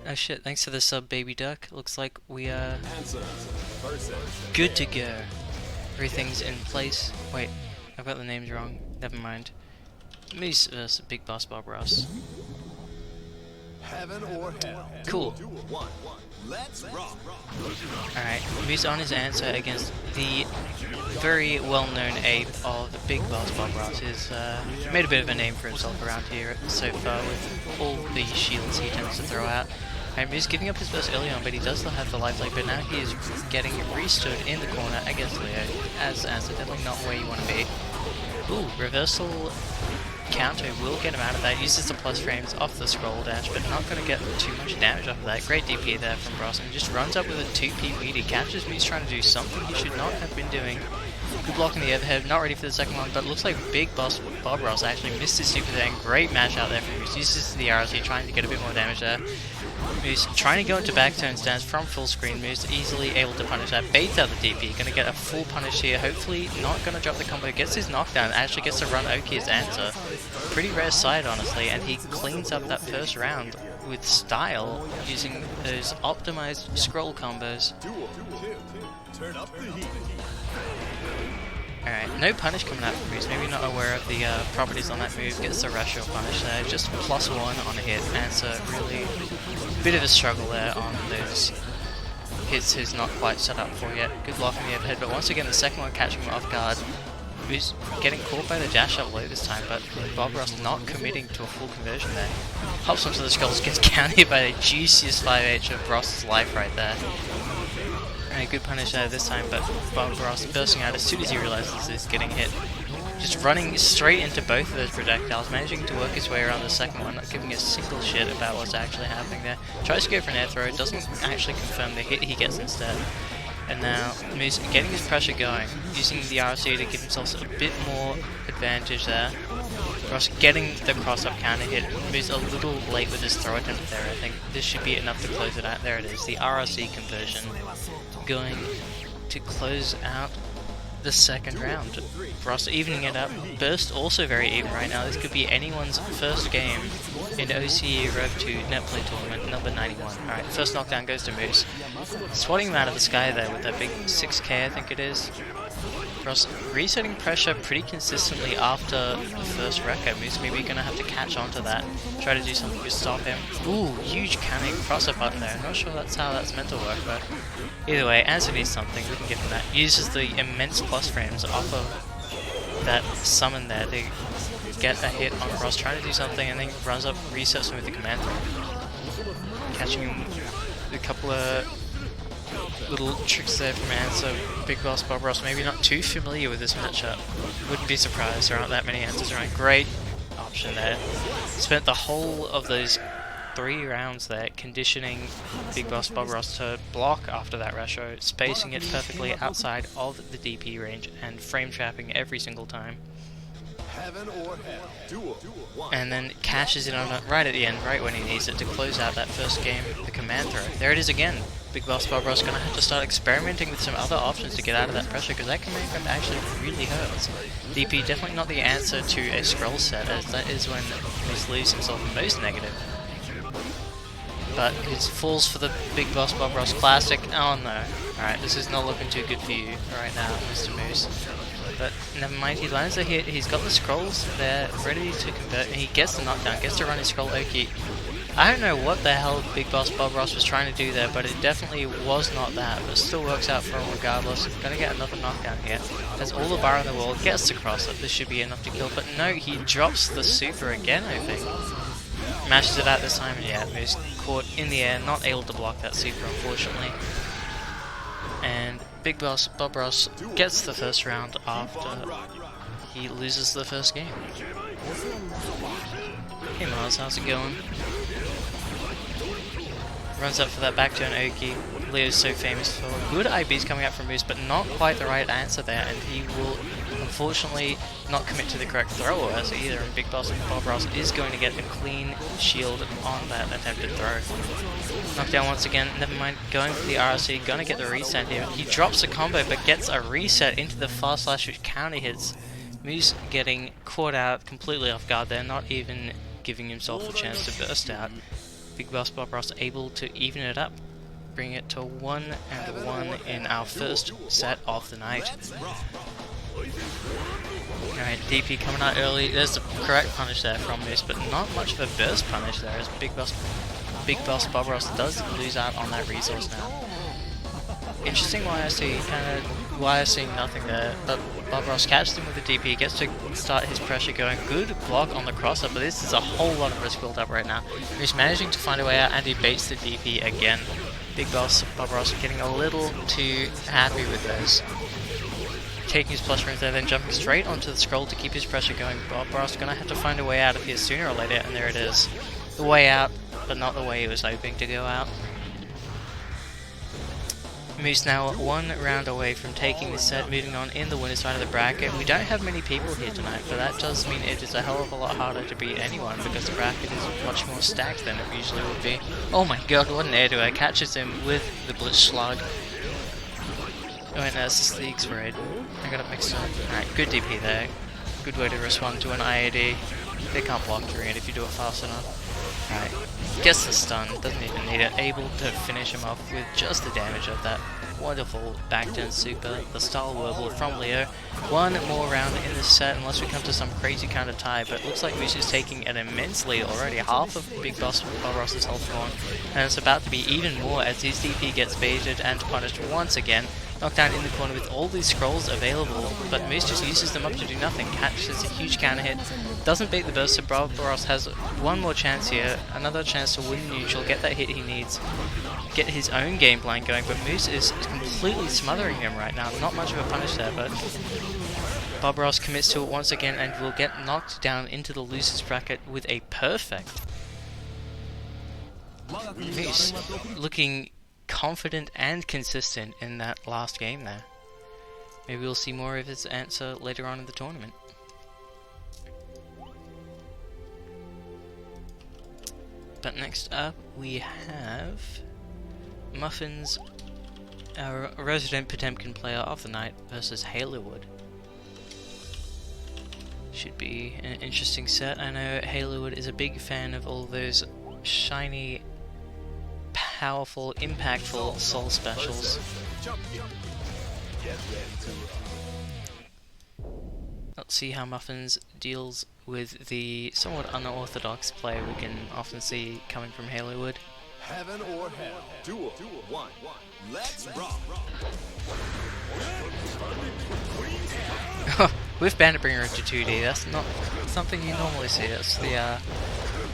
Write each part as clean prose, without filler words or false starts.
Oh shit, thanks for the sub, baby duck. Looks like we are good to go. Everything's in place. Wait, I've got the names wrong. Never mind. Moose vs. Big Boss Bob Ross. Heaven or hell. Cool. Let's rock. Alright, Moose on his answer against the very well-known ape of Big Boss Bob Ross. He's made a bit of a name for himself around here so far with all the shields he tends to throw out. And Moose giving up his burst early on, but he does still have the lifelink, but now he is getting restood in the corner against Leo as definitely not where you want to be. Ooh, reversal counter will get him out of that, uses the plus frames off the scroll dash, but not going to get too much damage off of that. Great DP there from Ross, and just runs up with a 2P meaty, catches Moose trying to do something he should not have been doing. Good block on the overhead, not ready for the second one, but looks like Big Boss Bob Ross actually missed his super there, and great match out there from Moose. Uses the RLC trying to get a bit more damage there. Moose trying to go into back turn stance from full screen. Moose easily able to punish that. Baits out the DP. Going to get a full punish here. Hopefully not going to drop the combo. Gets his knockdown. Actually gets to run Oki's answer. Pretty rare sight, honestly. And he cleans up that first round with style using those optimized scroll combos. Turn up the heat. Alright, no punish coming out from Moose. Maybe not aware of the properties on that move. Gets the ratio punish there. Just +1 on a hit. Answer really bit of a struggle there on those hits he's not quite set up for yet. Good block on the overhead, but once again the second one catching him off guard. Moose getting caught by the dash up low this time, but Bob Ross not committing to a full conversion there. Hops onto the skulls, gets countered by the juiciest 5H of Ross's life right there. And a good punish there this time, but Bob Ross bursting out as soon as he realizes he's getting hit. Just running straight into both of those projectiles, managing to work his way around the second one, not giving a single shit about what's actually happening there. Tries to go for an air throw, doesn't actually confirm the hit he gets instead. And now Moose getting his pressure going, using the RC to give himself a bit more advantage there. Ross getting the cross-up counter hit. Moose a little late with his throw attempt there. I think this should be enough to close it out. There it is, the RRC conversion going to close out the second round. Ross evening it up. Burst also very even right now. This could be anyone's first game in OCE Rev2 Netplay tournament number 91. Alright, first knockdown goes to Moose. Swatting him out of the sky there with that big 6k I think it is. Ross resetting pressure pretty consistently after the first record. Moose maybe going to have to catch on to that. Try to do something to stop him. Ooh, huge canning cross-up button there. Not sure that's how that's meant to work, but either way, Answer needs something, we can give him that. Uses the immense plus frames off of that summon there to get a hit on Ross, trying to do something, and then runs up, resets him with the command throw. Catching him with a couple of little tricks there from Answer. Big Boss Bob Ross maybe not too familiar with this matchup. Wouldn't be surprised, there aren't that many Answers around. Great option there. Spent the whole of those 3 rounds there conditioning Big Boss Bob Ross to block after that ratio, spacing it perfectly outside of the DP range and frame trapping every single time. Heaven or hell. Duel. And then cashes in on it right at the end, right when he needs it to close out that first game, the command throw. There it is again. Big Boss Bob Ross going to have to start experimenting with some other options to get out of that pressure, because that command grab actually really hurts. DP definitely not the answer to a scroll set, as that is when Moose leaves himself most negative. But it falls for the Big Boss Bob Ross classic. Oh no. Alright, this is not looking too good for you right now, Mr. Moose. But never mind, he lands a hit, he's got the scrolls there, ready to convert, and he gets the knockdown, gets to run his scroll Oki. I don't know what the hell Big Boss Bob Ross was trying to do there, but it definitely was not that, but still works out for him regardless. Gonna get another knockdown here. Has all the bar in the world, gets the cross up, this should be enough to kill, but no, he drops the super again, I think. Mashes it out this time, and yeah, Moose caught in the air, not able to block that super unfortunately. And Big Boss Bob Ross gets the first round after he loses the first game. Hey Mars, how's it going? Runs up for that back turn Oki. Leo's so famous for good IBs coming out from Moose, but not quite the right answer there, and he will unfortunately not commit to the correct throw as either, and Big Boss Bob Ross is going to get a clean shield on that attempted throw. Knockdown once again, never mind, going for the RRC, gonna get the reset here. He drops a combo but gets a reset into the fast slash which counter hits. Moose getting caught out completely off guard there, not even giving himself a chance to burst out. Big Boss Bob Ross able to even it up, bring it to 1-1 in our first set of the night. Alright, DP coming out early. There's the correct punish there from Moose, but not much of a burst punish there, as Big Boss Bob Ross does lose out on that resource now. Interesting why I see nothing there, but Bob Ross catches him with the DP, gets to start his pressure going. Good block on the crosser, but this is a whole lot of risk built up right now. He's managing to find a way out, and he baits the DP again. Big Boss Bob Ross getting a little too happy with those. Taking his plus rooms there, then jumping straight onto the scroll to keep his pressure going. Bob Ross gonna have to find a way out of here sooner or later, and there it is. The way out, but not the way he was hoping to go out. Moose now 1 round away from taking this set, moving on in the winner's side of the bracket. We don't have many people here tonight, but that does mean it is a hell of a lot harder to beat anyone because the bracket is much more stacked than it usually would be. Oh my god, what an air to air. Catches him with the Blitz Slug. Oh, and that's the Sleegs raid. I got it mixed up. Alright, good DP there. Good way to respond to an IAD. They can't block through it if you do it fast enough. Alright, gets the stun, doesn't even need it, able to finish him off with just the damage of that wonderful backturn super, the Star Warble from Leo. One more round in this set, unless we come to some crazy kind of tie, but it looks like Moose is taking an immense lead already, half of Big Boss Bob Ross's health gone, and it's about to be even more as his DP gets baited and punished once again. Knocked down in the corner with all these scrolls available, but Moose just uses them up to do nothing. Catches a huge counter hit, doesn't beat the burst, so Bob Ross has one more chance here, another chance to win neutral, get that hit he needs, get his own game plan going, but Moose is completely smothering him right now. Not much of a punish there, but Bob Ross commits to it once again and will get knocked down into the losers bracket with a perfect. Moose looking confident and consistent in that last game there. Maybe we'll see more of his answer later on in the tournament. But next up we have Muffins, our resident Potemkin player of the night, versus Halowood. Should be an interesting set. I know Halowood is a big fan of all those shiny, powerful, impactful soul specials. Let's see how Muffins deals with the somewhat unorthodox play we can often see coming from Halowood. Heaven or hell. Duel. 1. Let's rock. With Bandit Bringer into 2D, that's not something you normally see. That's the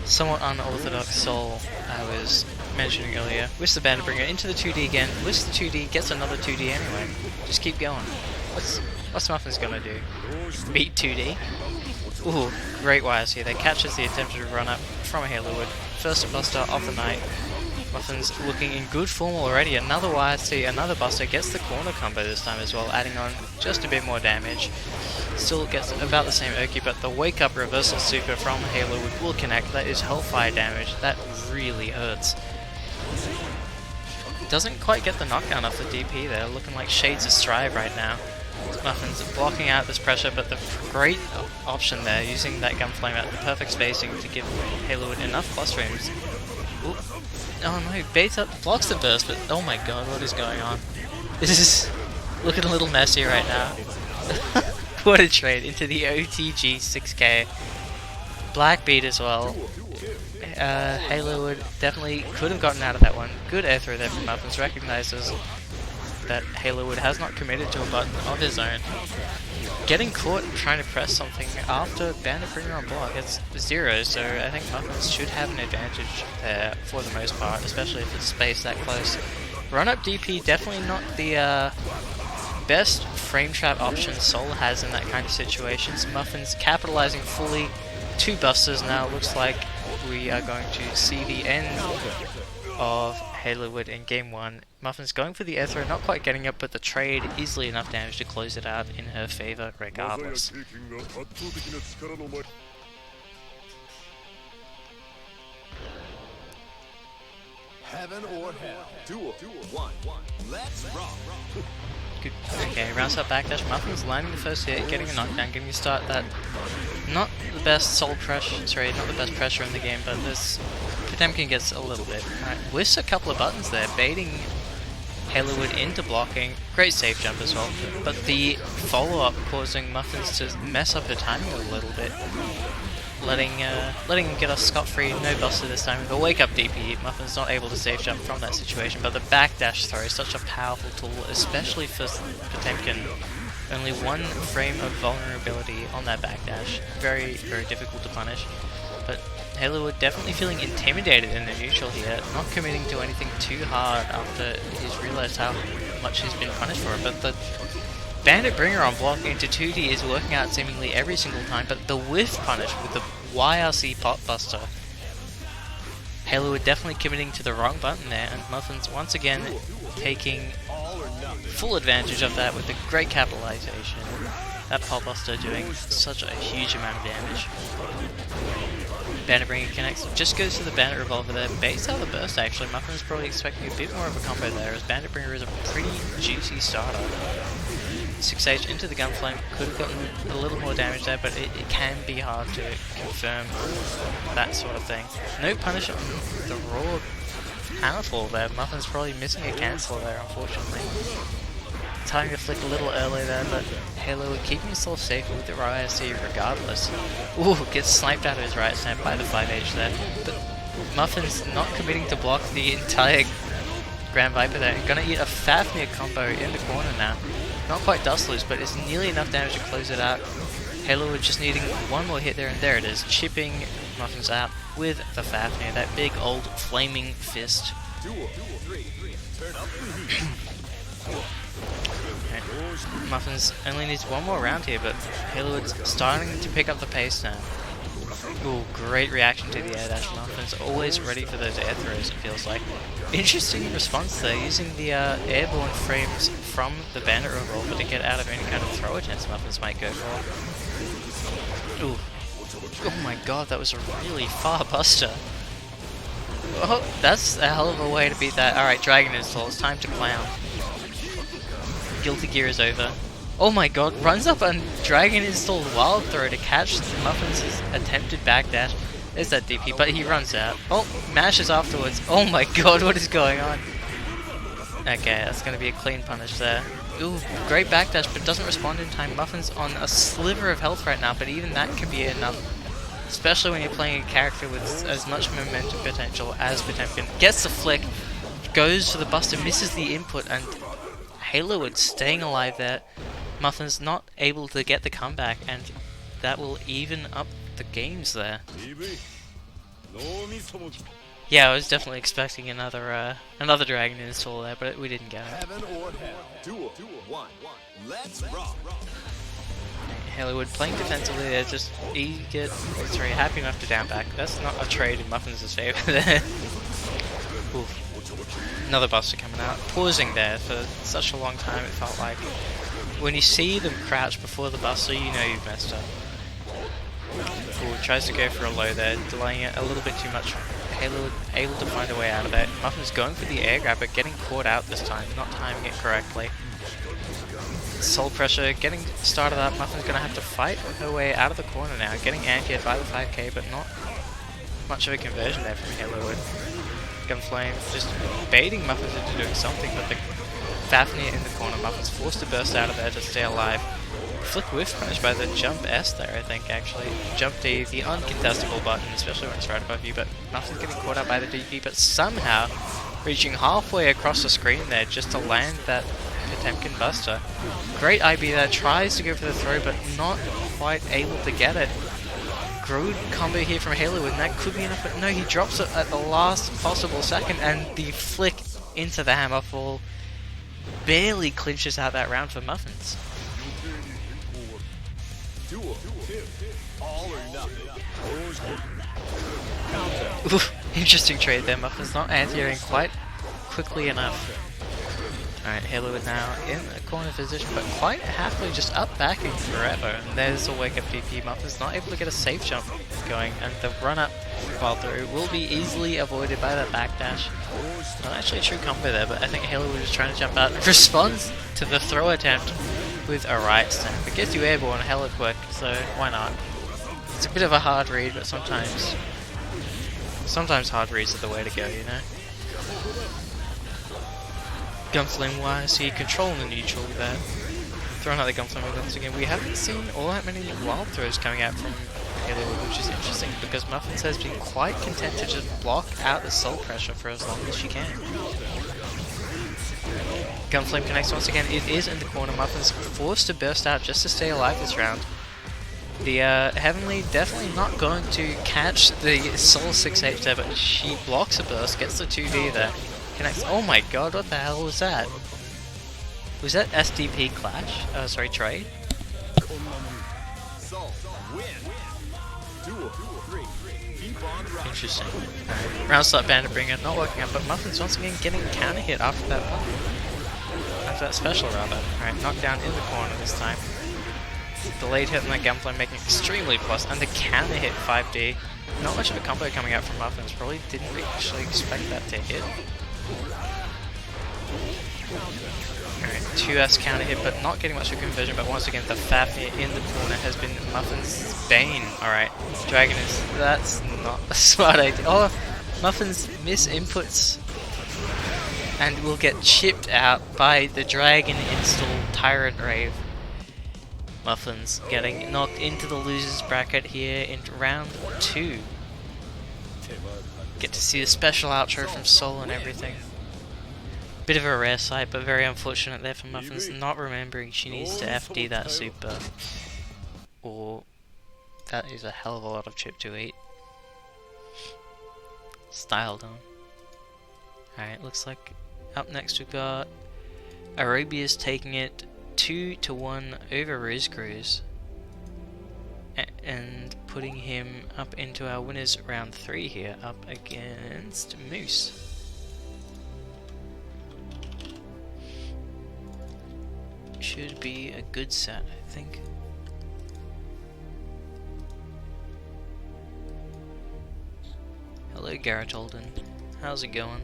somewhat unorthodox soul I was mentioning earlier. Whisks the Bandit Bringer into the 2D again, whisks the 2D, gets another 2D anyway. Just keep going. What's Muffins gonna do? Beat 2D? Ooh, great wires here. They catches the attempted run up from Halowood. First buster of the night. Muffins looking in good form already. Another YSC, another buster, gets the corner combo this time as well, adding on just a bit more damage. Still gets about the same Oki, but the wake up reversal super from Halowood will connect. That is Hellfire damage. That really hurts. Doesn't quite get the knockdown off the DP there, looking like Shades of Strive right now. Muffins blocking out this pressure, but the great option there, using that Gunflame at the perfect spacing to give Halowood enough plus frames. Ooh. Oh no, baits up, blocks the burst, but oh my god, what is going on? This is looking a little messy right now. What a trade into the OTG 6k. Black beat as well. Halowood definitely could have gotten out of that one. Good air throw there from Muffins, recognizes that Halowood has not committed to a button of his own. Getting caught trying to press something after Bandit Bringer on block, it's 0, so I think Muffins should have an advantage there for the most part, especially if it's spaced that close. Run up DP, definitely not the best frame trap option Soul has in that kind of situations. Muffins capitalizing fully, 2 busters now. Looks like we are going to see the end of Halowood in game 1. Muffins going for the air throw, not quite getting it, but the trade, easily enough damage to close it out in her favor regardless. Heaven or hell. Duel. 1. Let's rock. Good. Okay, rounds up backdash. Muffins landing the first hit, getting a knockdown, getting a start that not the best soul pressure, sorry, not the best pressure in the game, but there's Potemkin gets a little bit. Alright, whiffs a couple of buttons there, baiting Halowood into blocking. Great safe jump as well, but the follow-up causing Muffins to mess up the timing a little bit. Letting him get us scot-free, no buster this time. The wake-up DP, Muffin's not able to safe jump from that situation, but the backdash throw is such a powerful tool, especially for Potemkin. Only one frame of vulnerability on that backdash. Very, very difficult to punish. But Halowood definitely feeling intimidated in the neutral here, not committing to anything too hard after he's realized how much he's been punished for it. But the Bandit Bringer on block into 2D is working out seemingly every single time, but the whiff punish with the YRC pot buster. Halowood definitely committing to the wrong button there, and Muffins once again taking full advantage of that with a great capitalization. That pot buster doing such a huge amount of damage. Bandit Bringer connects, just goes to the Bandit Revolver there, baits out the burst actually. Muffin's probably expecting a bit more of a combo there, as Bandit Bringer is a pretty juicy starter. 6H into the Gunflame, could have gotten a little more damage there, but it can be hard to confirm that sort of thing. No punish on the raw Hammerfall there. Muffin's probably missing a cancel there, unfortunately. Timing the flick a little early there, but Halo keeping himself safe with the ISC regardless. Ooh, gets sniped out of his right snap by the 5H there. But Muffin's not committing to block the entire Grand Viper there. Gonna eat a Fafnir combo in the corner now. Not quite dust loose, but it's nearly enough damage to close it out. Halo just needing one more hit there, and there it is, chipping Muffins out with the Fafnir, that big old flaming fist. Muffins only needs one more round here, but Halowood's starting to pick up the pace now. Ooh, great reaction to the air dash. Muffins always ready for those air throws, it feels like. Interesting response there, using the airborne frames from the Bandit Revolver to get out of any kind of throw attempts Muffins might go for. Ooh. Oh my god, that was a really far buster. Oh, that's a hell of a way to beat that. Alright, Dragon Install, it's time to clown. Guilty Gear is over. Oh my god, runs up and Dragon Installed Wild Throw to catch Muffins' attempted backdash. There's that DP, but he runs out. Oh, mashes afterwards. Oh my god, what is going on? Okay, that's going to be a clean punish there. Ooh, great backdash, but doesn't respond in time. Muffin's on a sliver of health right now, but even that can be enough. Especially when you're playing a character with as much momentum potential as Potemkin. Gets the flick, goes for the buster, misses the input, and Halowood staying alive there. Muffin's not able to get the comeback, and that will even up the games there. Yeah, I was definitely expecting another Dragon Install there, but we didn't get it. Heaven or hell. Duel 1. Let's rock. Halowood playing defensively there, just eager, sorry, happy enough to down back. That's not a trade in Muffins' favour there. Oof. Another buster coming out, pausing there for such a long time it felt like. When you see them crouch before the buster, you know you've messed up. Ooh, tries to go for a low there, delaying it a little bit too much. Halo able to find a way out of it. Muffin's going for the air grab, but getting caught out this time, not timing it correctly. Soul pressure, getting started up. Muffin's going to have to fight her way out of the corner now, getting anti-aired by the 5k, but not much of a conversion there from Halowood. Gunflame just baiting Muffins into doing something, but the Fafnir in the corner. Muffin's forced to burst out of there to stay alive. Flick whiff punish by the jump S there, I think, actually. Jump D, the uncontestable button, especially when it's right above you, but Muffin's getting caught out by the DP, but somehow reaching halfway across the screen there just to land that Potemkin buster. Great IB there, tries to go for the throw, but not quite able to get it. Good combo here from Halo, and that could be enough, but no, he drops it at the last possible second, and the flick into the Hammerfall barely clinches out that round for Muffins. Oof, interesting trade there. Muffin's not anti-airing quite quickly enough. Alright, Halo is now in a corner position, but quite happily just up backing forever. And there's a wake up DP. Muffin's not able to get a safe jump going, and the run up while through will be easily avoided by that backdash. Not actually a true combo there, but I think Halo was just trying to jump out. Responds to the throw attempt with a right snap. It gets you airborne hella quick, so why not? It's a bit of a hard read, but sometimes Sometimes hard reads are the way to go, you know? Gunflame YC controlling the neutral there. Throwing out the Gunflame once again. We haven't seen all that many wild throws coming out from Halo, which is interesting because Muffins has been quite content to just block out the soul pressure for as long as she can. Gunflame connects once again. It is in the corner. Muffins forced to burst out just to stay alive this round. The Heavenly definitely not going to catch the Soul 6H there, but she blocks a burst, gets the 2D there. Connects. Oh my god, what the hell was that? Was that SDP clash? Sorry, trade? Interesting. Round start Bandit Bringer not working out, but Muffins once again getting counter hit after that special rather. Alright, knockdown in the corner this time. Delayed hit on that Gunflame making extremely plus, and the counter hit 5D. Not much of a combo coming out from Muffins, probably didn't actually expect that to hit. Alright, 2S counter hit, but not getting much of a conversion, but once again the Fafnir in the corner has been Muffins' bane. Alright, Dragon is, that's not a smart idea. Oh, Muffins miss inputs and will get chipped out by the Dragon install Tyrant Rave. Muffins getting knocked into the losers bracket here in round 2. Get to see a special outro from Soul and everything. Bit of a rare sight, but very unfortunate there for Muffins, not remembering she needs to FD that super. Or that is a hell of a lot of chip to eat. Style done. Alright, looks like up next we've got Arabia's taking it 2-1 over Rizcruise and putting him up into our winners round 3 here, up against Moose. Should be a good set, I think. Hello Garrett Holden, how's it going?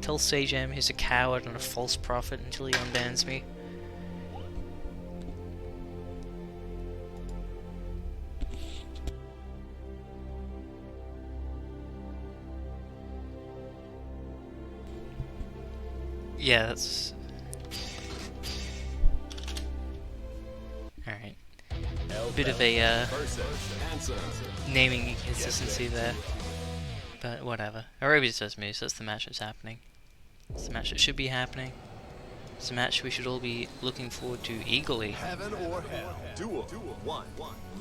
Tell Sajam he's a coward and a false prophet until he unbans me. Yeah, that's... Alright. Bit of a naming inconsistency there. But whatever. Arabia says Moose, that's the match that's happening. It's the match that should be happening. It's a match we should all be looking forward to eagerly. Heaven or hell. Duel 1.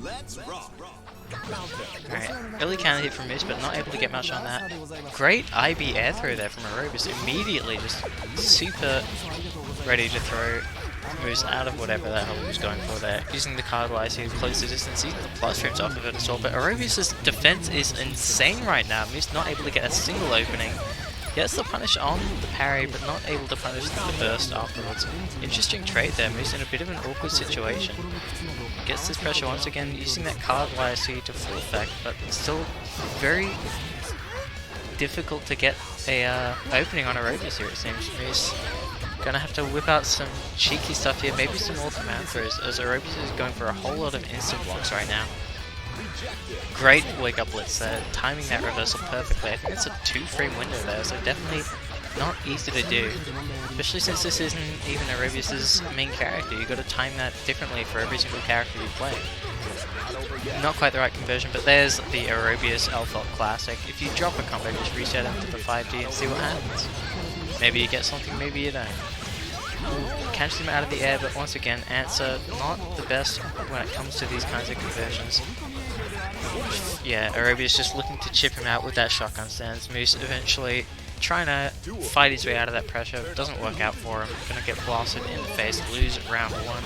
Let's rock. Alright, early counter hit from Moose, but not able to get much on that. Great IB air throw there from Aerobius, immediately just super ready to throw Moose out of whatever the hell he was going for there. Using the card wise here, close the distance, using the plus frames off of it as well, but Aerobius' defense is insane right now. Moose not able to get a single opening. Gets the punish on the parry, but not able to punish the burst afterwards. Interesting trade there, Moose in a bit of an awkward situation. Gets this pressure once again, using that card YC to full effect, but still very difficult to get a opening on Aerobius here, it seems. Moose gonna have to whip out some cheeky stuff here, maybe some more command throws, as Aerobius is going for a whole lot of instant blocks right now. Great wake up blitz there, timing that reversal perfectly. I think it's a 2-frame window there, so definitely not easy to do. Especially since this isn't even Aerobius' main character, you've got to time that differently for every single character you play. Not quite the right conversion, but there's the Aerobius Alpha Classic. If you drop a combo, just reset into the 5D and see what happens. Maybe you get something, maybe you don't. Catch them out of the air, but once again, answer not the best when it comes to these kinds of conversions. Yeah, Aerobius just looking to chip him out with that shotgun stance. Moose eventually trying to fight his way out of that pressure. Doesn't work out for him. Gonna get blasted in the face, lose round 1.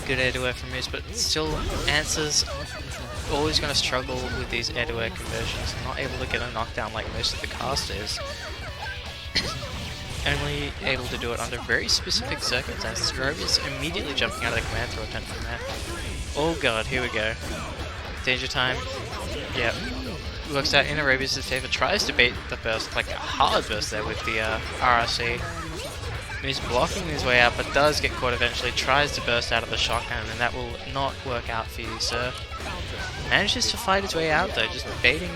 Good air to air from Moose, but still answers always gonna struggle with these air to air conversions. Not able to get a knockdown like most of the cast is. Only able to do it under very specific circumstances. Aerobius immediately jumping out of the command throw attempt from there. Oh god, here we go. Danger time. Yep. Works out in Aerobius' favor. Tries to bait the burst, like a hard burst there with the RRC. He's blocking his way out, but does get caught eventually, tries to burst out of the shotgun, and that will not work out for you, sir. Manages to fight his way out though, just baiting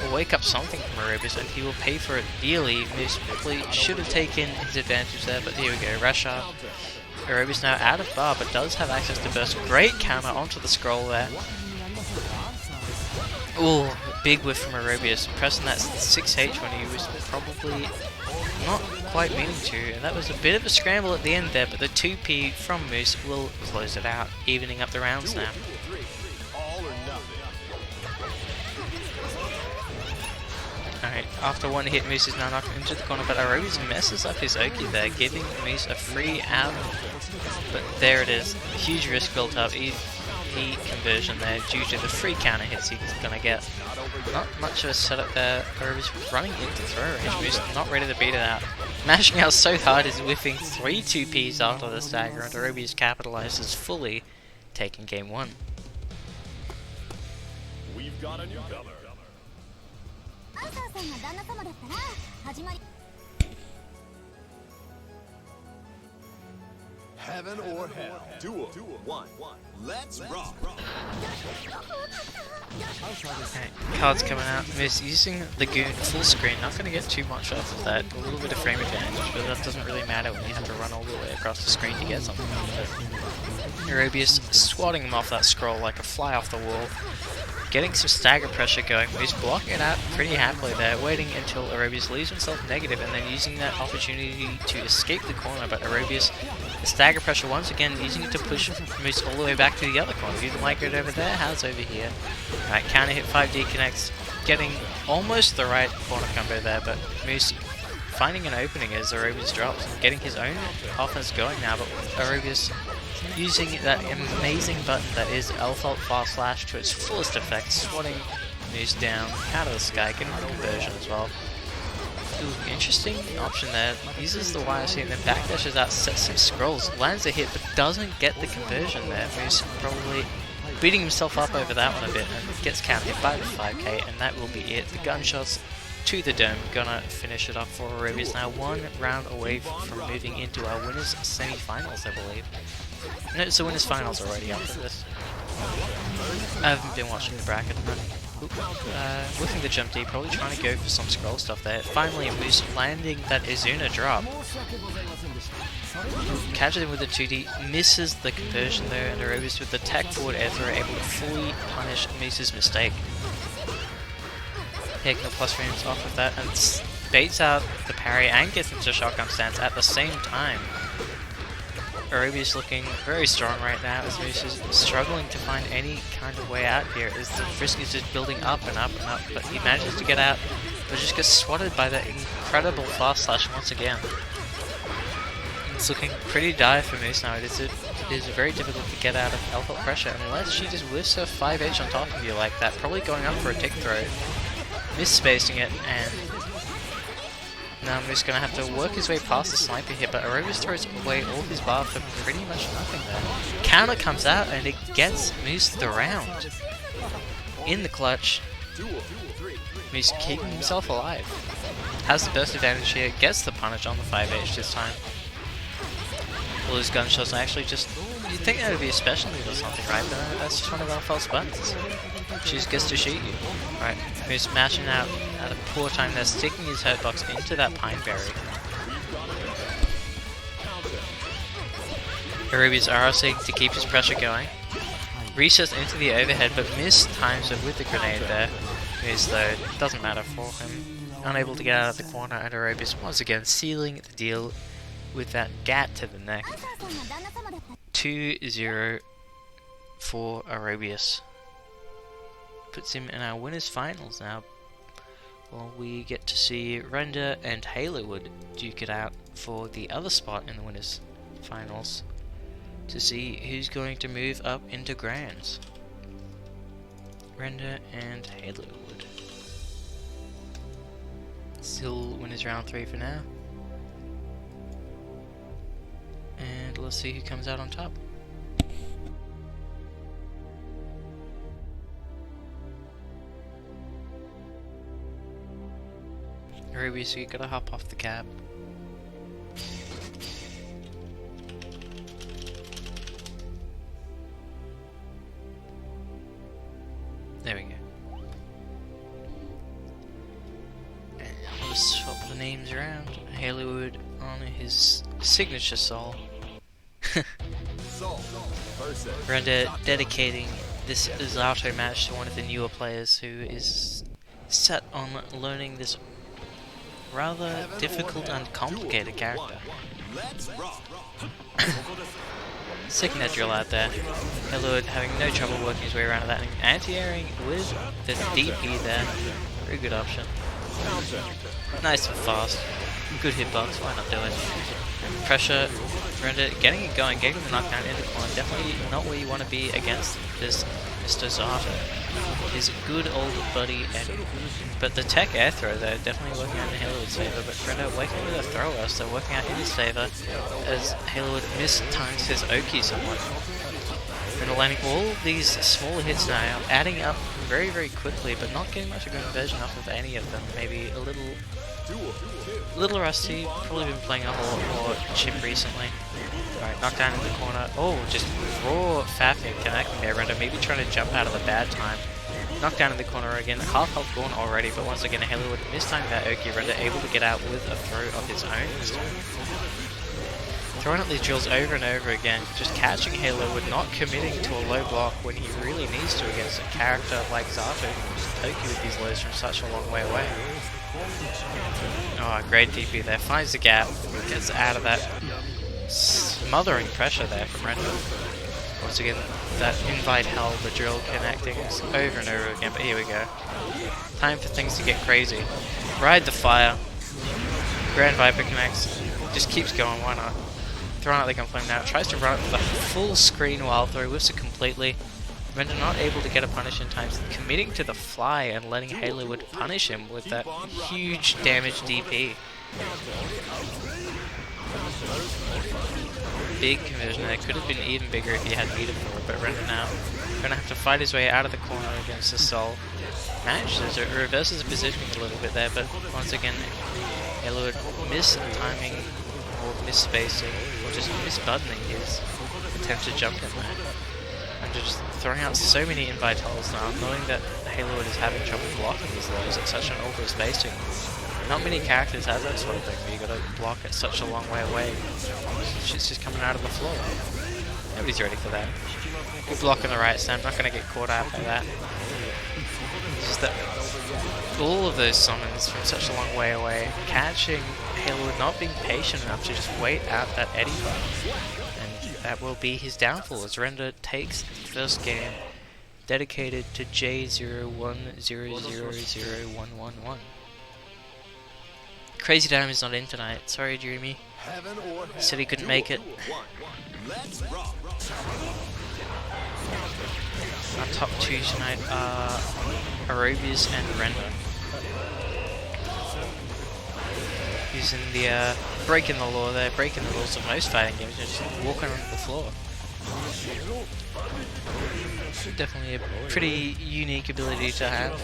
or wake up something from Aerobius, and he will pay for it dearly. Moose probably should have taken his advantage there, but here we go, Rasha. Aerobius now out of bar, but does have access to burst. Great counter onto the scroll there. Ooh, big whiff from Aerobius, pressing that 6H when he was probably not quite meaning to, and that was a bit of a scramble at the end there, but the 2P from Moose will close it out, evening up the rounds now. Alright, after one hit, Moose is now knocked into the corner, but Aerobius messes up his Oki there, giving Moose a free out. But there it is, a huge risk built up, EP conversion there due to the free counter hits he's gonna get. Not much of a setup there. Aerobius running into throw range, Moose not ready to beat it out. Mashing out so hard is whiffing 3 2Ps after the stagger, and Aerobius capitalizes fully, taking game 1. We've got a newcomer. Heaven or hell. Duel 1. Let's rock. Okay, cards coming out. Moose using the goon full screen. Not going to get too much off of that. A little bit of frame advantage, but that doesn't really matter when you have to run all the way across the screen to get something out of it. Aerobius swatting him off that scroll like a fly off the wall. Getting some stagger pressure going. He's blocking it out pretty happily there, waiting until Aerobius leaves himself negative and then using that opportunity to escape the corner, but Aerobius, the stagger pressure once again, using it to push Moose all the way back to the other corner. Didn't like it over there, how's over here? Right, counter hit 5D connects, getting almost the right corner combo there, but Moose finding an opening as Aerobius drops and getting his own offense going now, but Aerobius using that amazing button that is L-Fault Fast Slash to its fullest effect, swatting Moose down out of the sky, getting the conversion as well. Ooh, interesting option there. Uses the YRC and then backdashes out, sets some scrolls, lands a hit but doesn't get the conversion there. Moose probably beating himself up over that one a bit and gets counter hit by the 5k, and that will be it. The gunshots to the dome gonna finish it up for Aerobius. Now 1 round away from moving into our winners semi-finals, I believe. No, it's the winners finals already after this. I haven't been watching the bracket. Whiffing the jump D, probably trying to go for some scroll stuff there. Finally, Moose landing that Izuna drop. Catches him with the 2D, misses the conversion there, and Aerobius with the tech forward air throw able to fully punish Moose's mistake. Taking the plus frames off of that and baits out the parry and gets into shotgun stance at the same time. Aerobius looking very strong right now as Moose is struggling to find any kind of way out here as the risk is just building up and up and up, but he manages to get out but just gets swatted by that incredible fast slash once again. It's looking pretty dire for Moose now. It is very difficult to get out of alpha pressure unless she just whiffs her 5H on top of you like that, probably going up for a tick throw, misspacing it, and now Moose going to have to work his way past the sniper hit, but Aerobius throws away all his bar for pretty much nothing there. Counter comes out and it gets Moose the round. In the clutch, Moose keeping himself alive. Has the burst advantage here, gets the punish on the 5H this time. All his gunshots are actually just, you'd think that would be a special move or something, right? But no, that's just one of our false buttons. She just gets to shoot you. Right, Moose mashing out at a poor time there, sticking his hurt box into that pine berry. Aerobius RRC to keep his pressure going. Resets into the overhead, but Miss times it with the grenade there. Moose though, doesn't matter for him. Unable to get out of the corner, and Aerobius once again sealing the deal with that gat to the neck. 2-0 for Aerobius. Puts him in our winners finals now. Well, we get to see Render and Halowood duke it out for the other spot in the winners finals to see who's going to move up into Grands. Render and Halowood. Still winners round 3 for now. And let's see who comes out on top. Aerobius, so you gotta hop off the cab. the names around. Hollywood on his signature soul. Soul versus Render dedicating this Zato match to one of the newer players who is set on learning this rather difficult and complicated character. Let's rock. Sticking that drill out there. Hollywood having no trouble working his way around that, and anti-airing with the DP there. Very good option. Nice and fast. Good hitbox, why not do it? Pressure, Render, getting it going, getting the knockdown in the corner. Definitely not where you want to be against this Mr. Zato. His good old buddy Eddie. But the tech air throw there definitely working out in Hollywood's favour, but Render waking with a thrower, so working out in his favour as Hollywood mistimes his Oki somewhat. Render landing all these smaller hits now, adding up very, very quickly, but not getting much of a conversion off of any of them. Maybe a little rusty, probably been playing a whole lot more chip recently. Alright, knockdown in the corner. Oh, just raw faffing connecting there. Render maybe trying to jump out of a bad time. Knockdown in the corner again. Half health gone already, but once again Hollywood mistiming that Oki. Render able to get out with a throw of his own this time. Throwing up these drills over and over again, just catching Hollywood, not committing to a low block when he really needs to against a character like Zato who can just poke you with these lows from such a long way away. Oh, great DP there. Finds the gap, gets out of that smothering pressure there from Render. Once again, that invite hell, the drill connecting us over and over again, but here we go. Time for things to get crazy. Ride the fire. Grand Viper connects. Just keeps going, why not? Throwing out the gunflame now. Tries to run it with a full screen wild throw, whiffs it completely. Render not able to get a punish in time, committing to the fly and letting Hollywood punish him with that huge damage DP. Big conversion there, could have been even bigger if he had needed for it, but Render now gonna have to fight his way out of the corner against the Soul. Manages it, reverses the positioning a little bit there, but once again, Hollywood mistiming or misspacing, or just misbuttoning his attempt to jump in there. And just throwing out so many invite holes now, knowing that Hollywood is having trouble blocking these lows at such an over spacing. Not many characters have that sort of thing where you gotta block it such a long way away. Shit's just coming out of the floor. Nobody's ready for that. Good block on the right side, I'm not gonna get caught out by that. It's just that all of those summons from such a long way away, catching Hollywood not being patient enough to just wait out that Eddie button. And that will be his downfall as Render takes the first game dedicated to J01000111. Crazy Dime is not in tonight. Sorry, Jeremy. He said he couldn't make it. Our top two tonight are Aerobius and Render. Using the breaking the law there, breaking the rules of most fighting games, just walking onto the floor. Definitely a pretty unique ability to have.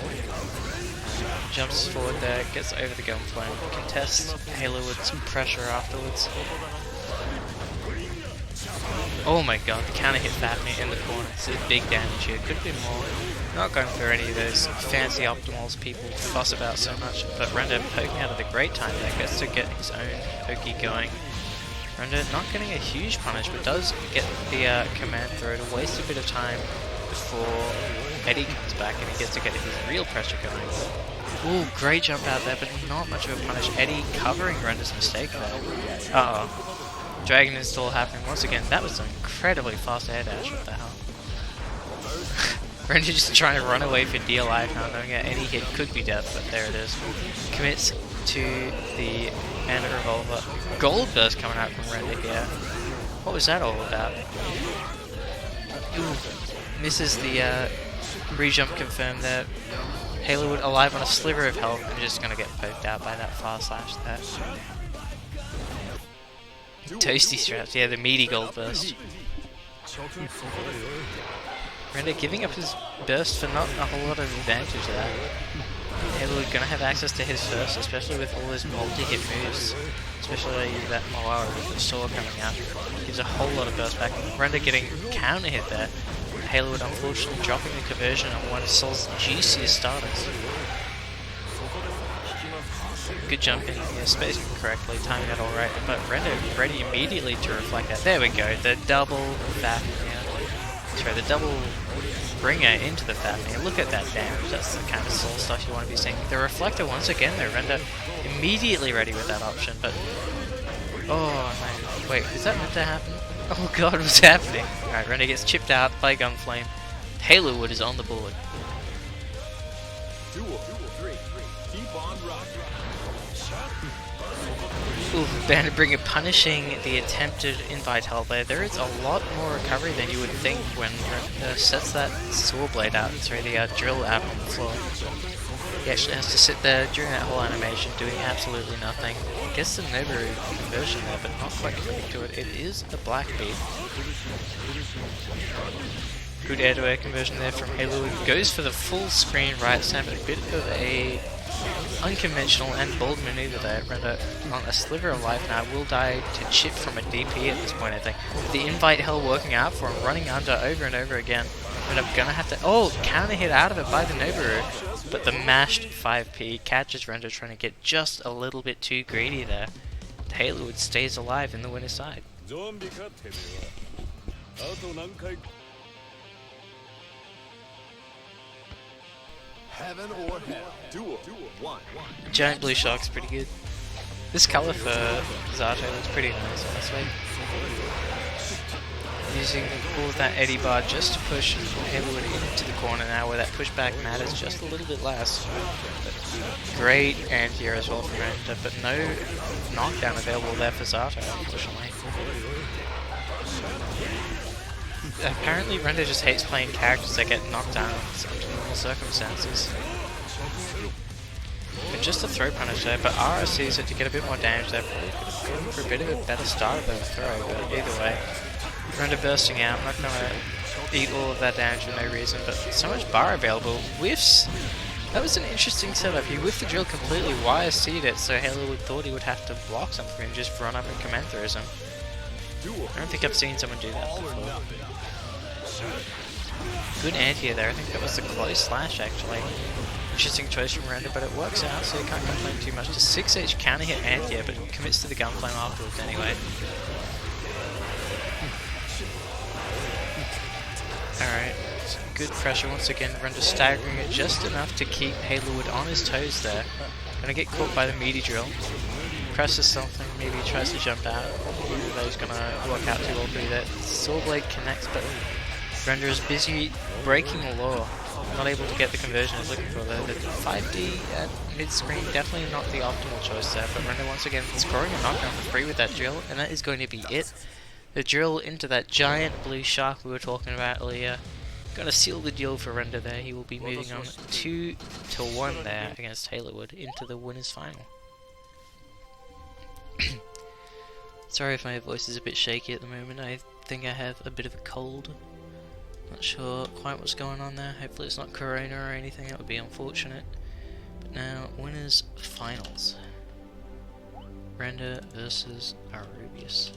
Jumps forward there, gets over the gunflame, contests Hollywood's pressure afterwards. Oh my god, the counter hit Fafnir in the corner. This is big damage here. Could have been more. Not going through any of those fancy optimals people fuss about so much, but Render poking out of the great time there, gets to get his own Oki going. Render not getting a huge punish, but does get the command throw to waste a bit of time before Eddie comes back and he gets to get his real pressure going. Ooh, great jump out there, but not much of a punish. Eddie covering Render's mistake there. Uh-oh. Dragon install happening once again. That was an incredibly fast air dash. What the hell? Render just trying to run away for dear life now, knowing that any hit could be death, but there it is. Commits to the Mana Revolver. Gold Burst coming out from Render here. What was that all about? Ooh, misses the re-jump confirmed there. Hollywood alive on a sliver of health and just gonna get poked out by that far slash there. Toasty straps, yeah, the meaty gold burst. Render giving up his burst for not a whole lot of advantage of that. Hollywood gonna have access to his first, especially with all his multi-hit moves. Especially that Moara with the sword coming out. Gives a whole lot of burst back. Render getting counter hit there. Hollywood unfortunately dropping the conversion on one of Sol's juiciest starters. Good jump in here, spacing correctly, timing it all right, but Render ready immediately to reflect that. There we go, the double Fafnir. Sorry, the double bringer into the Fafnir. Look at that damage, that's the kind of soul stuff you want to be seeing. The reflector once again though, Render immediately ready with that option, but... Oh no, wait, is that meant to happen? Oh god, what's happening? Alright, Render gets chipped out by Gunflame. Halo Wood is on the board. Duel 3. Keep on rocking. Ooh, Bandit Bringer punishing the attempted invite hell there. There is a lot more recovery than you would think when sets that saw blade out, sorry, the drill out on the floor. He actually has to sit there during that whole animation doing absolutely nothing. Gets the Nobu conversion there, but not quite committing to it. It is a black beat. Good air-to-air conversion there from Halo. Goes for the full screen right side, but a bit of a unconventional and bold maneuver there. Render on a sliver of life now, will die to chip from a DP at this point, I think. The invite hell working out for him, running under over and over again. Render gonna have to, oh, counter hit out of it by the Nobu, but the mashed 5p catches Render trying to get just a little bit too greedy there. Halo stays alive in the winner's side. Heaven or hell. Duel 1. Giant blue shark's pretty good. This color for Zato looks pretty nice, honestly. Using all of that Eddie bar just to push Hazelwood into the corner now, where that pushback matters just a little bit less. But great anti-air as well from Render, but no knockdown available there for Zato, unfortunately. Apparently Render just hates playing characters that get knocked down under normal circumstances. But just a throw punish there, but RR sees it to get a bit more damage there. Probably could have gone for a bit of a better start than a throw, but either way. Render bursting out, not gonna eat all of that damage for no reason, but so much bar available. Whiffs! That was an interesting setup. He whiffed the drill completely, wire seed it, so Halo thought he would have to block something and just run up and command throws him. I don't think I've seen someone do that before. Good anti-air there, I think that was the close slash actually. Interesting choice from Render, but it works out, so you can't complain too much. Just 6H counter hit anti-air, but commits to the gunflame afterwards anyway. Alright, good pressure once again. Render staggering it just enough to keep Halowood on his toes there. Gonna get caught by the meaty drill. Presses something, maybe tries to jump out. Either those gonna work out too well through that. Saw blade connects, but Render is busy breaking the law. Not able to get the conversion he's looking for there. The 5D at mid-screen, definitely not the optimal choice there, but Render once again scoring a knockdown for free with that drill, and that is going to be it. The drill into that giant blue shark we were talking about earlier. Gonna seal the deal for Render there. He will be moving on 2-1 there against Halowood into the winners final. Sorry if my voice is a bit shaky at the moment. I think I have a bit of a cold. Not sure quite what's going on there. Hopefully it's not corona or anything. That would be unfortunate. But now, winners finals. Render versus Arubius.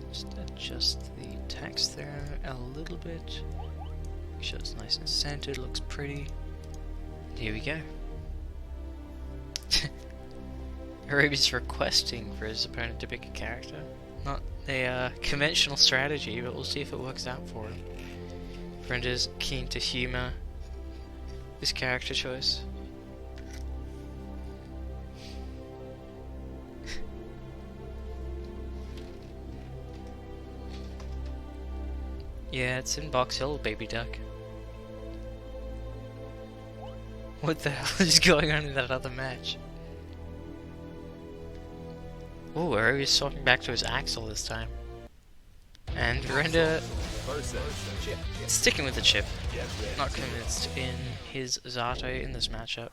Just adjust the text there a little bit. Make sure it's nice and centered, looks pretty. Here we go. Arubius requesting for his opponent to pick a character. Not a conventional strategy, but we'll see if it works out for him. Render's keen to humour this character choice. Yeah, it's in Box Hill, baby duck. What the hell is going on in that other match? Oh, Arubius swapping back to his Axel this time. And Render sticking with the chip. Not convinced in his Zato in this matchup.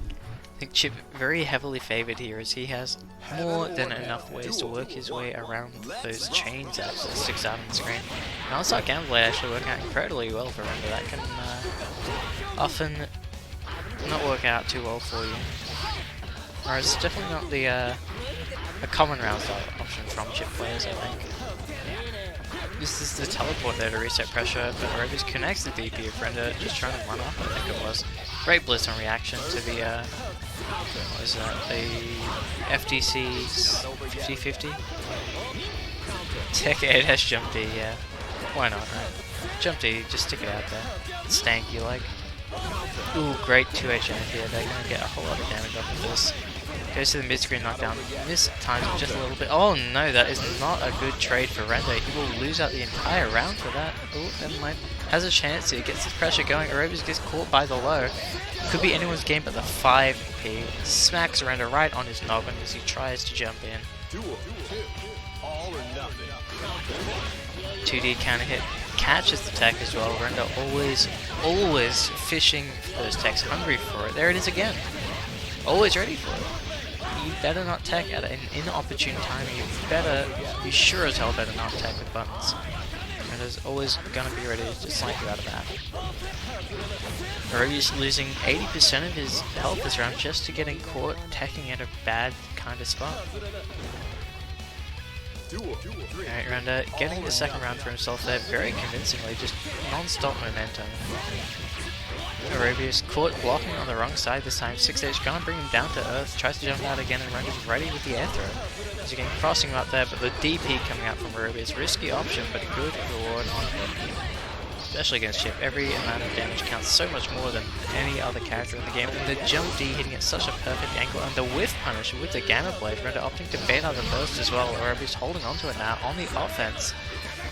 I think Chip very heavily favoured here as he has more than enough ways to work his way around those chains that sticks out on the screen. And also Gameplay actually working out incredibly well for Render. That can often not work out too well for you. Or it's definitely not the a common round style option from Chip players, I think. This is the teleport there to reset pressure, but Aerobius connects the DP of Render, just trying to run off, I think it was. Great blitz on reaction to the, what is that, the FDC 50-50? Tech 8 has jump D, yeah. Why not, right? Jump D, just stick it out there. Stank you like. Ooh, great 2H here, they're gonna get a whole lot of damage off of this. Goes to the mid-screen knockdown, miss times it just a little bit. Oh no, that is not a good trade for Render. He will lose out the entire round for that. Oh, never mind. Has a chance here, gets his pressure going. Aerobius gets caught by the low. Could be anyone's game but the 5P. Smacks Render right on his noggin as he tries to jump in. 2D counter hit. Catches the tech as well. Render always fishing for those techs, hungry for it. There it is again. Always ready for it. You better not tech at an inopportune time. You better, you sure as hell better not tech with buttons. Render's always gonna be ready to snipe you out of that. Aerobius losing 80% of his health this round just to getting caught teching at a bad kind of spot. Alright, Render getting the second round for himself there very convincingly, just non-stop momentum. Aerobius caught blocking on the wrong side this time. 6H gonna bring him down to earth, tries to jump out again, and Render's ready with the air throw. As again, crossing him up there, but the DP coming out from Aerobius, risky option, but a good reward on him. Especially against Chip, every amount of damage counts so much more than any other character in the game, and the jump D hitting at such a perfect angle, and the whiff punish with the Gamma Blade, Render opting to bait out the burst as well. Aerobius holding onto it now on the offense.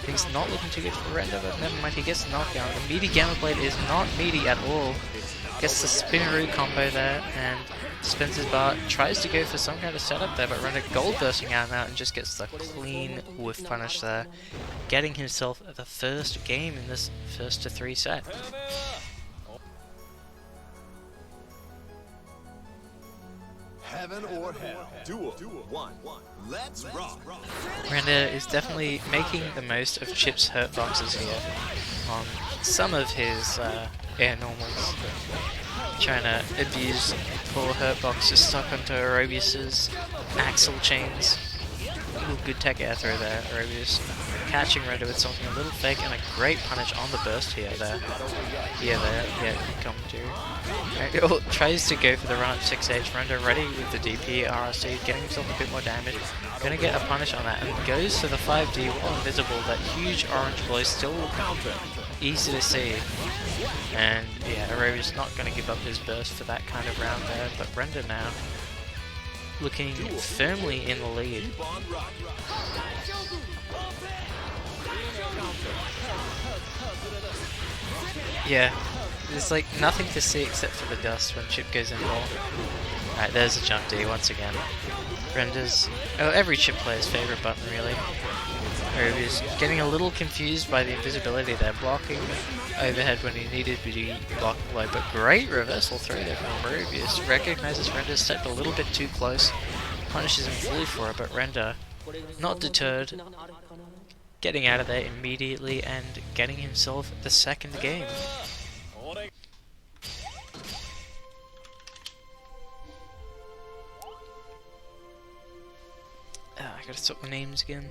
Things not looking too good for Render, but never mind, he gets the knockdown. The meaty Gamma Blade is not meaty at all. Gets the Spinneroo combo there, and spins his bar, tries to go for some kind of setup there, but Render gold bursting out now and just gets the clean whiff punish there, getting himself the first game in this 1-3 set. Heaven or hell. Duel 1. Let's rock. Render is definitely making the most of Chip's hurt boxes here on some of his air normals. Trying to abuse poor hurt boxes stuck onto Aerobius's axle chains. Ooh, good tech air throw there. Aerobius catching Render with something a little fake and a great punish on the burst here. Yeah, come to. Right, tries to go for the run up 6H. Render ready with the DP, RRC, getting himself a bit more damage. Gonna get a punish on that and goes for the 5D while invisible. That huge orange glow still easy to see. And yeah, Aerobius not gonna give up his burst for that kind of round there, but Render now looking firmly in the lead. Yeah, there's like nothing to see except for the dust when Chip goes in ball. Alright, there's a jump D once again. Render's, every Chip player's favourite button really. Aerobius getting a little confused by the invisibility there, blocking overhead when he needed to be blocked below, but great reversal through there from Aerobius. Recognizes Render's stepped a little bit too close, punishes him fully for it, but Render, not deterred, getting out of there immediately and getting himself the second game. I gotta swap my names again.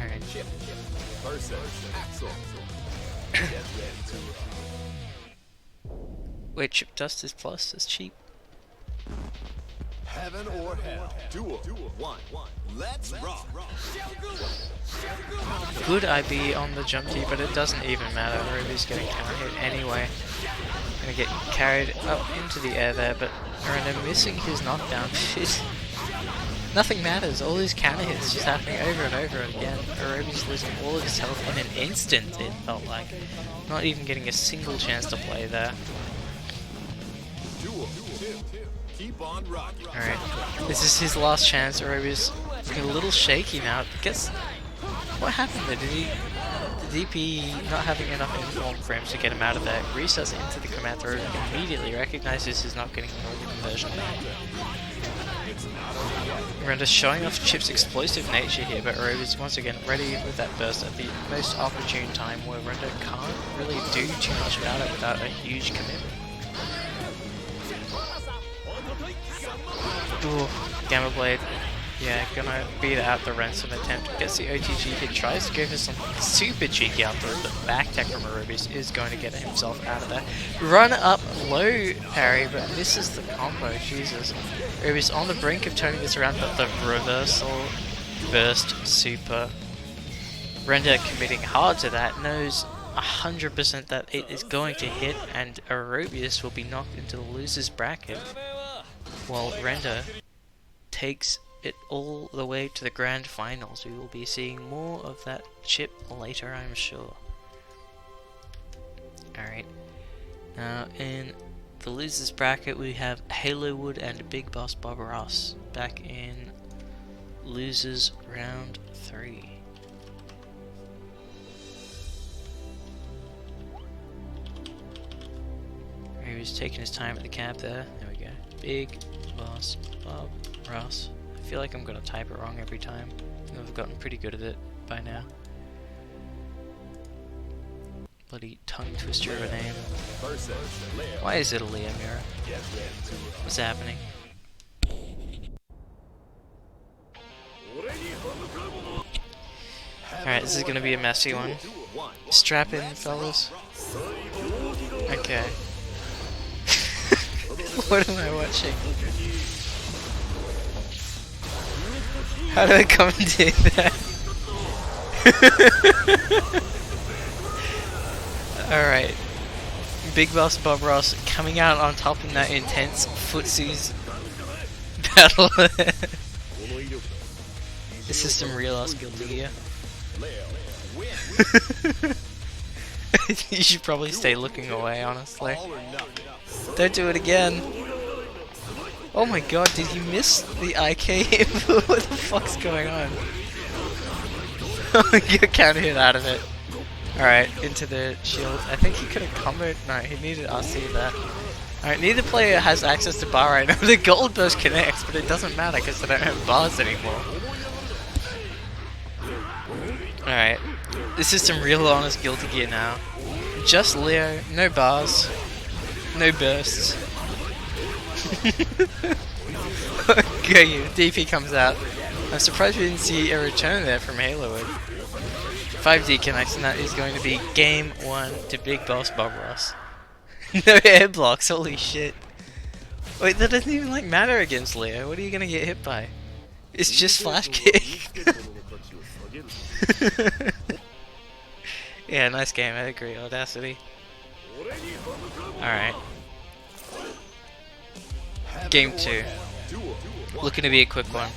Alright. Chip versus Axel. Get ready to rock. Wait, Chip Dust is plus, is cheap. Heaven or hell. Duel 1. Let's rock. Good IB on the jump tee, but it doesn't even matter. Ruby's getting counter hit anyway. Gonna get carried up into the air there, but Render missing his knockdown. Nothing matters. All these counter hits just happening over and over again. Aerobius losing all of his health in an instant, it felt like. Not even getting a single chance to play there. Keep on rocking. Alright, this is his last chance. Aerobius looking a little shaky now. What happened there? Did the DP not having enough inform frames to get him out of there? Resets into the command throw, immediately recognizes he's not getting an conversion. Render showing off Chip's explosive nature here, but Aerobius once again ready with that burst at the most opportune time where Render can't really do too much about it without a huge commitment. Ooh, Gamma Blade Yeah, gonna beat out the ransom attempt. Gets the OTG hit, tries to go for some super cheeky out throw, but back tech from Arubius is going to get himself out of there. Run up low parry, but misses the combo. Jesus. Arubius on the brink of turning this around, but the reversal burst super. Render committing hard to that, knows 100% that it is going to hit, and Arubius will be knocked into the loser's bracket, while Render takes it all the way to the grand finals. We will be seeing more of that chip later, I'm sure. Alright, now in the losers bracket we have Halowood and Big Boss Bob Ross back in losers round 3. He was taking his time at the cab there. There we go. Big Boss Bob Ross. I feel like I'm gonna type it wrong every time. I've gotten pretty good at it by now. Bloody tongue twister of a name. Why is it a Leo mirror? What's happening? Alright, this is gonna be a messy one. Strap in, fellas. Okay. What am I watching? How do I commentate that? Alright. Big Boss Bob Ross coming out on top in that intense footsies battle. This is some real ass Guilty Gear. You should probably stay looking away, honestly. Don't do it again. Oh my god, did he miss the IK hit? What the fuck's going on? Get counter hit out of it. Alright, into the shield. I think he could have comboed. No, he needed RC there. Alright, neither player has access to bar right now. The gold burst connects, but it doesn't matter because they don't have bars anymore. Alright, this is some real honest Guilty Gear now. Just Leo, no bars, no bursts. Okay, DP comes out. I'm surprised we didn't see a return there from Halowood. 5D connects, and that is going to be game 1 to Big Boss Bob Ross. No air blocks, holy shit. Wait, that doesn't even like matter against Leo. What are you gonna get hit by? It's just flash kick. Yeah, nice game, I agree. Audacity. Alright. Game 2. Looking to be a quick one.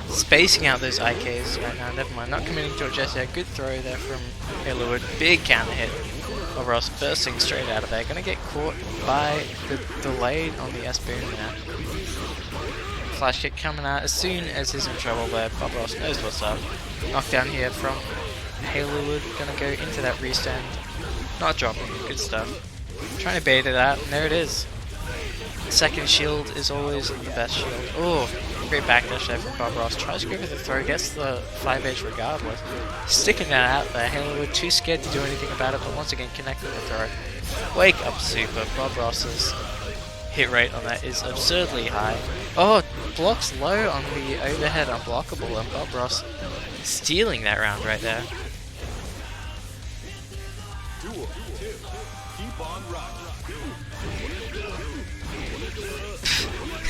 Spacing out those IKs right now, never mind. Not committing to it just yet. Good throw there from Halowood. Big counter hit. Ross bursting straight out of there. Gonna get caught by the delayed on the S-boom now. Flash kick coming out as soon as he's in trouble there. Bob Ross knows what's up. Knockdown here from Halowood. Gonna go into that restand. Not dropping. Good stuff. Trying to bait it out, and there it is. Second shield is always the best shield. Oh, great backdash there from Bob Ross. Tries to go for the throw, gets the 5H regardless. Sticking that out there. Halowood too scared to do anything about it, but once again connecting the throw. Wake up super. Bob Ross's hit rate on that is absurdly high. Oh, blocks low on the overhead unblockable, and Bob Ross stealing that round right there.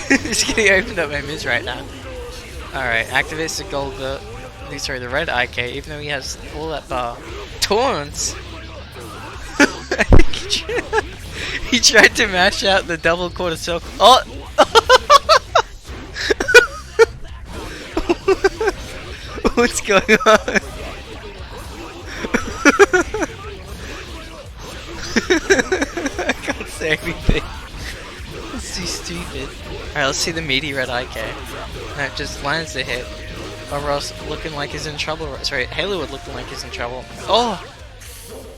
Just getting opened up by Miz right now. Alright, activates the gold, sorry, the red IK, even though he has all that bar. Taunts! I think he tried to mash out the double quarter circle. Oh! What's going on? I can't say anything. It's too stupid. Alright, let's see the meaty red IK. No, it just lands the hit. Bob Ross looking like he's in trouble. Sorry, Halowood looking like he's in trouble. Oh!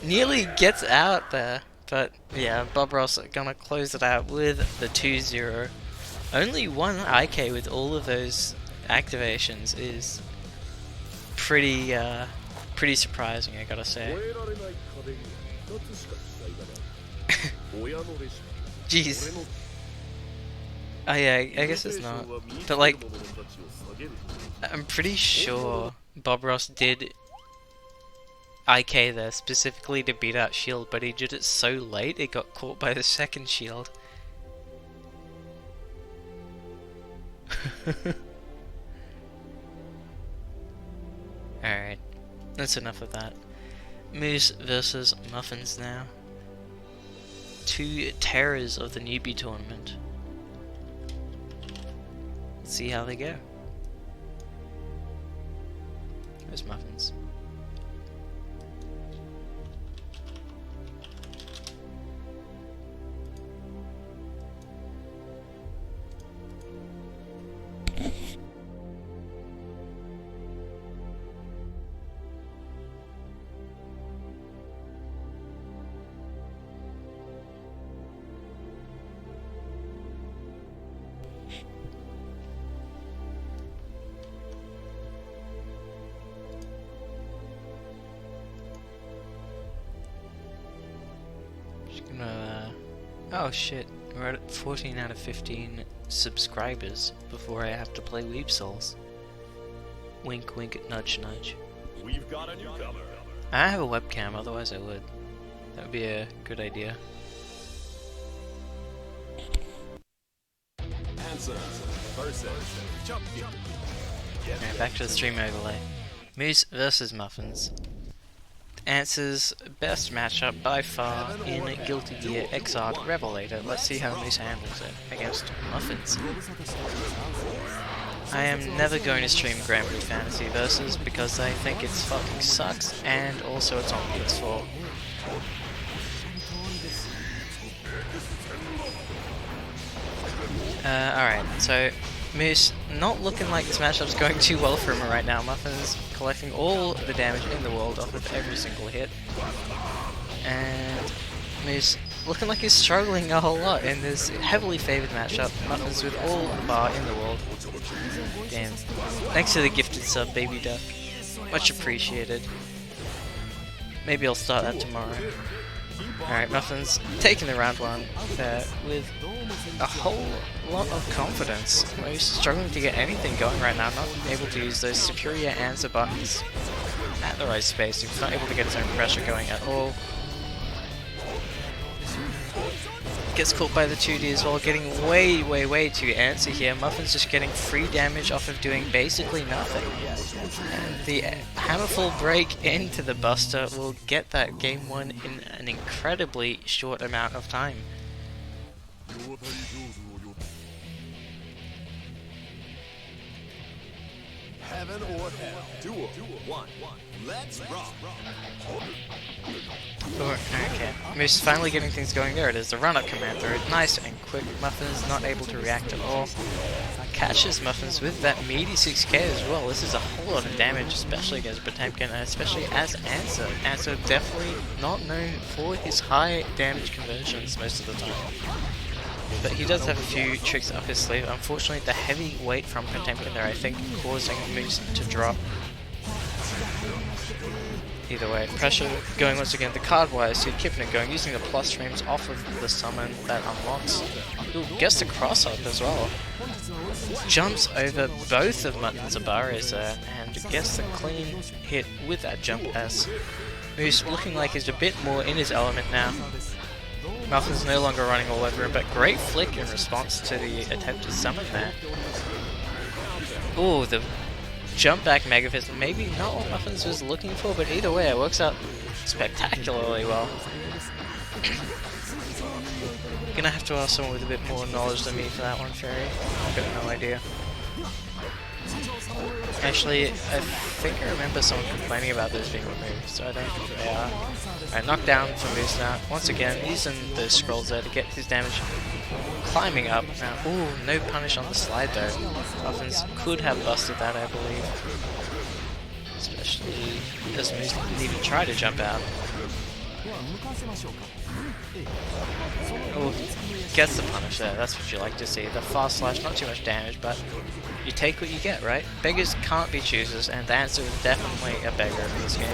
Nearly gets out there. But yeah, Bob Ross gonna close it out with the 2-0. Only one IK with all of those activations is pretty pretty surprising, I gotta say. Jeez. Oh yeah, I guess it's not. But like, I'm pretty sure Bob Ross did IK there specifically to beat out shield, but he did it so late it got caught by the second shield. Alright, that's enough of that. Moose versus Muffins now. Two terrors of the newbie tournament. Let's see how they go. Where's Muffins? Oh shit, we're at 14 out of 15 subscribers before I have to play Weeb Souls. Wink wink, nudge nudge. We've got a newcomer. I have a webcam, otherwise I would. That would be a good idea. Answer versus champion. Alright, back to the stream overlay. Moose versus Muffins. Answer's best matchup by far in Guilty Gear Xrd Revelator. Let's see how Moose handles it against Muffins. I am never going to stream Grand Prix Fantasy Versus because I think it fucking sucks, and also it's on PS4. Alright, so Moose, not looking like this matchup's going too well for him right now. Muffin's collecting all the damage in the world off of every single hit. And Moose looking like he's struggling a whole lot in this heavily favoured matchup. Muffin's with all bar in the world. Damn. Thanks to the gifted sub, Baby Duck. Much appreciated. Maybe I'll start that tomorrow. Alright, Muffin's taking the round one with a whole lot of confidence. He's struggling to get anything going right now, not able to use those superior answer buttons at the right space. He's not able to get his own pressure going at all. Gets caught by the 2D as well, getting way too antsy here. Muffin's just getting free damage off of doing basically nothing. And the hammerful break into the Buster will get that game one in an incredibly short amount of time. Heaven or hell. Duel 1. Let's rock. Okay, Moose finally getting things going. There it is, the run-up command throw. Nice and quick. Muffin's not able to react at all. Catches Muffins with that meaty 6k as well. This is a whole lot of damage, especially against Potemkin, and especially as Answer. Answer definitely not known for his high damage conversions most of the time. But he does have a few tricks up his sleeve. Unfortunately, the heavy weight from Potemkin there, I think, causing Moose to drop. Either way, pressure going once again, the card wires, so keeping it going, using the plus frames off of the summon that unlocks. Ooh, gets the cross up as well. Jumps over both of Mutton's Abares there, and gets the clean hit with that jump S. Moose looking like he's a bit more in his element now. Muffin's no longer running all over him, but great flick in response to the attempted summon there. Ooh, the jump back Mega Fist, maybe not what Muffins was looking for, but either way it works out spectacularly well. Gonna have to ask someone with a bit more knowledge than me for that one, Fairy. I've got no idea. Actually, I think I remember someone complaining about those being removed, so I don't think they are. Alright, knocked down from Moose now. Once again, using the scrolls there to get his damage climbing up. Now, ooh, no punish on the slide though. Muffins could have busted that, I believe. Especially as Moose didn't even try to jump out. Ooh, gets the punish there, that's what you like to see. The fast slash, not too much damage, but you take what you get, right? Beggars can't be choosers, and the Answer is definitely a beggar in this game.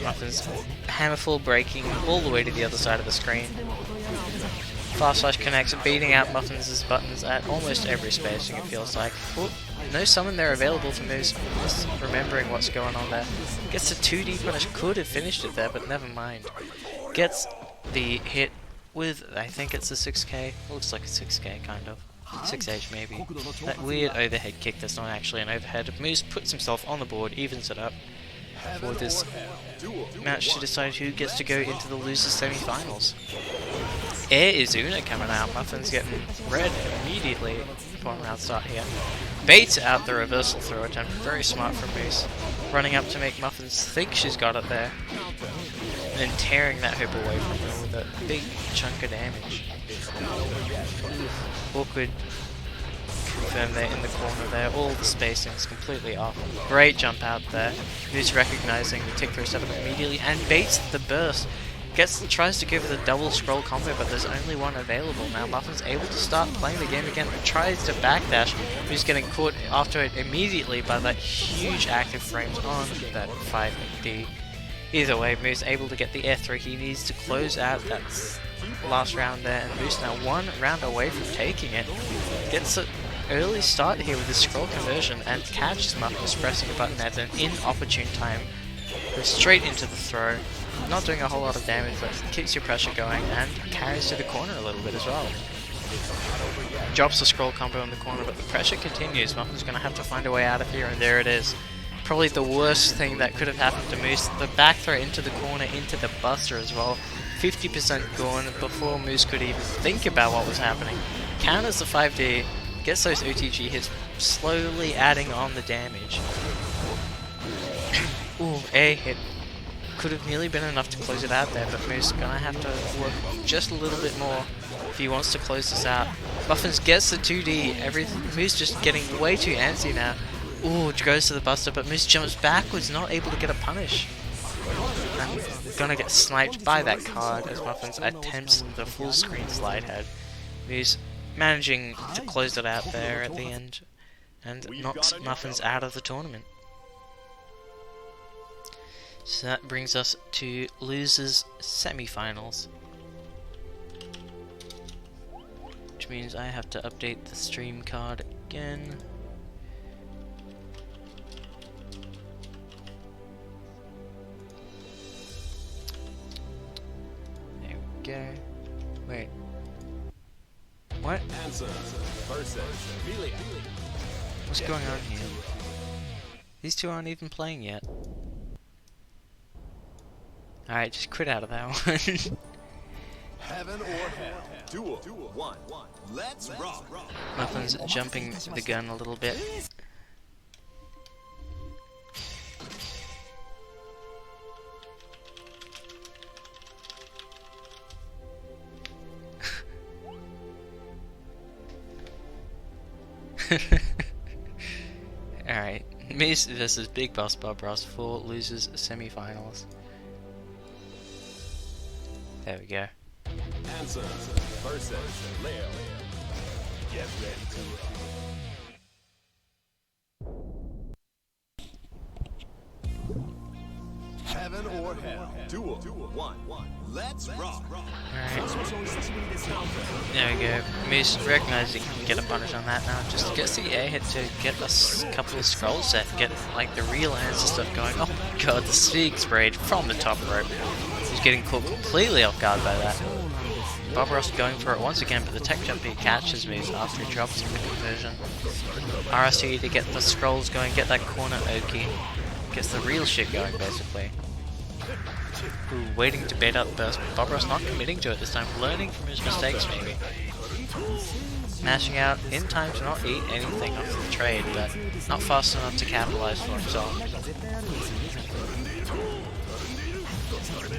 Muffins hammerful breaking all the way to the other side of the screen. Fast Slash connects, beating out Muffins' buttons at almost every spacing, it feels like. Oh, no summon there available for Moose. Just remembering what's going on there. Gets a 2D punish, could have finished it there, but never mind. Gets the hit with, I think it's a 6k. Looks like a 6k, kind of. 6H maybe. That weird overhead kick that's not actually an overhead. Moose puts himself on the board, evens it up for this match to decide who gets to go into the losers semi-finals. Air Izuna coming out. Muffins getting red immediately upon round start here. Baits out the reversal throw attempt. Very smart from Moose. Running up to make Muffins think she's got it there. And then tearing that hoop away from her with a big chunk of damage. Awkward confirm there in the corner there. All the spacing's completely off. Great jump out there. Moose recognizing the tick through setup immediately and baits the burst. Tries to go for the double scroll combo, but there's only one available now. Muffin's able to start playing the game again, tries to backdash. Moose getting caught after it immediately by that huge active frames on that 5D. Either way, Moose able to get the air through. He needs to close out that last round there, and Moose now one round away from taking it. Gets an early start here with the scroll conversion and catches Muffins pressing a button at an inopportune time. Goes straight into the throw. Not doing a whole lot of damage, but keeps your pressure going and carries to the corner a little bit as well. Drops the scroll combo in the corner, but the pressure continues. Muffin's going to have to find a way out of here, and there it is. Probably the worst thing that could have happened to Moose. The back throw into the corner, into the buster as well. 50% gone before Moose could even think about what was happening. Counters the 5D, gets those OTG hits, slowly adding on the damage. Ooh, air hit. Could have nearly been enough to close it out there, but Moose gonna have to work just a little bit more if he wants to close this out. Muffins gets the 2D, Moose just getting way too antsy now. Ooh, goes to the buster, but Moose jumps backwards, not able to get a punish. And gonna get sniped by that card as Muffins attempts the full screen slide head. Moose managing to close it out there at the end and knocks Muffins out of the tournament. So that brings us to losers semi-finals, which means I have to update the stream card again. There we go. Wait. What? What's going on here? These two aren't even playing yet. Alright, just quit out of that one. Heaven or hell. Duel 1. Let's rock. Muffin's jumping the gun a little bit. Alright, Moose versus Big Boss Bob Ross for losers semi-finals. There we go. Answer versus Leo. Get ready to rock. Heaven or hell. Duel 1. Let's rock. Alright. There we go. Moose recognizes he can get a punish on that now. Just gets the air hit to get a couple of scrolls set, get like the real answer stuff going. Oh my god, the Speak sprayed from the top rope. He's getting caught completely off guard by that. Bob Ross going for it once again, but the tech jump he catches Moose after he drops in the conversion. RST to get the scrolls going, get that corner Oki. Gets the real shit going basically. Ooh, waiting to bait out the burst. Bob Ross not committing to it this time, learning from his mistakes maybe. Mashing out in time to not eat anything off the trade, but not fast enough to capitalize for himself.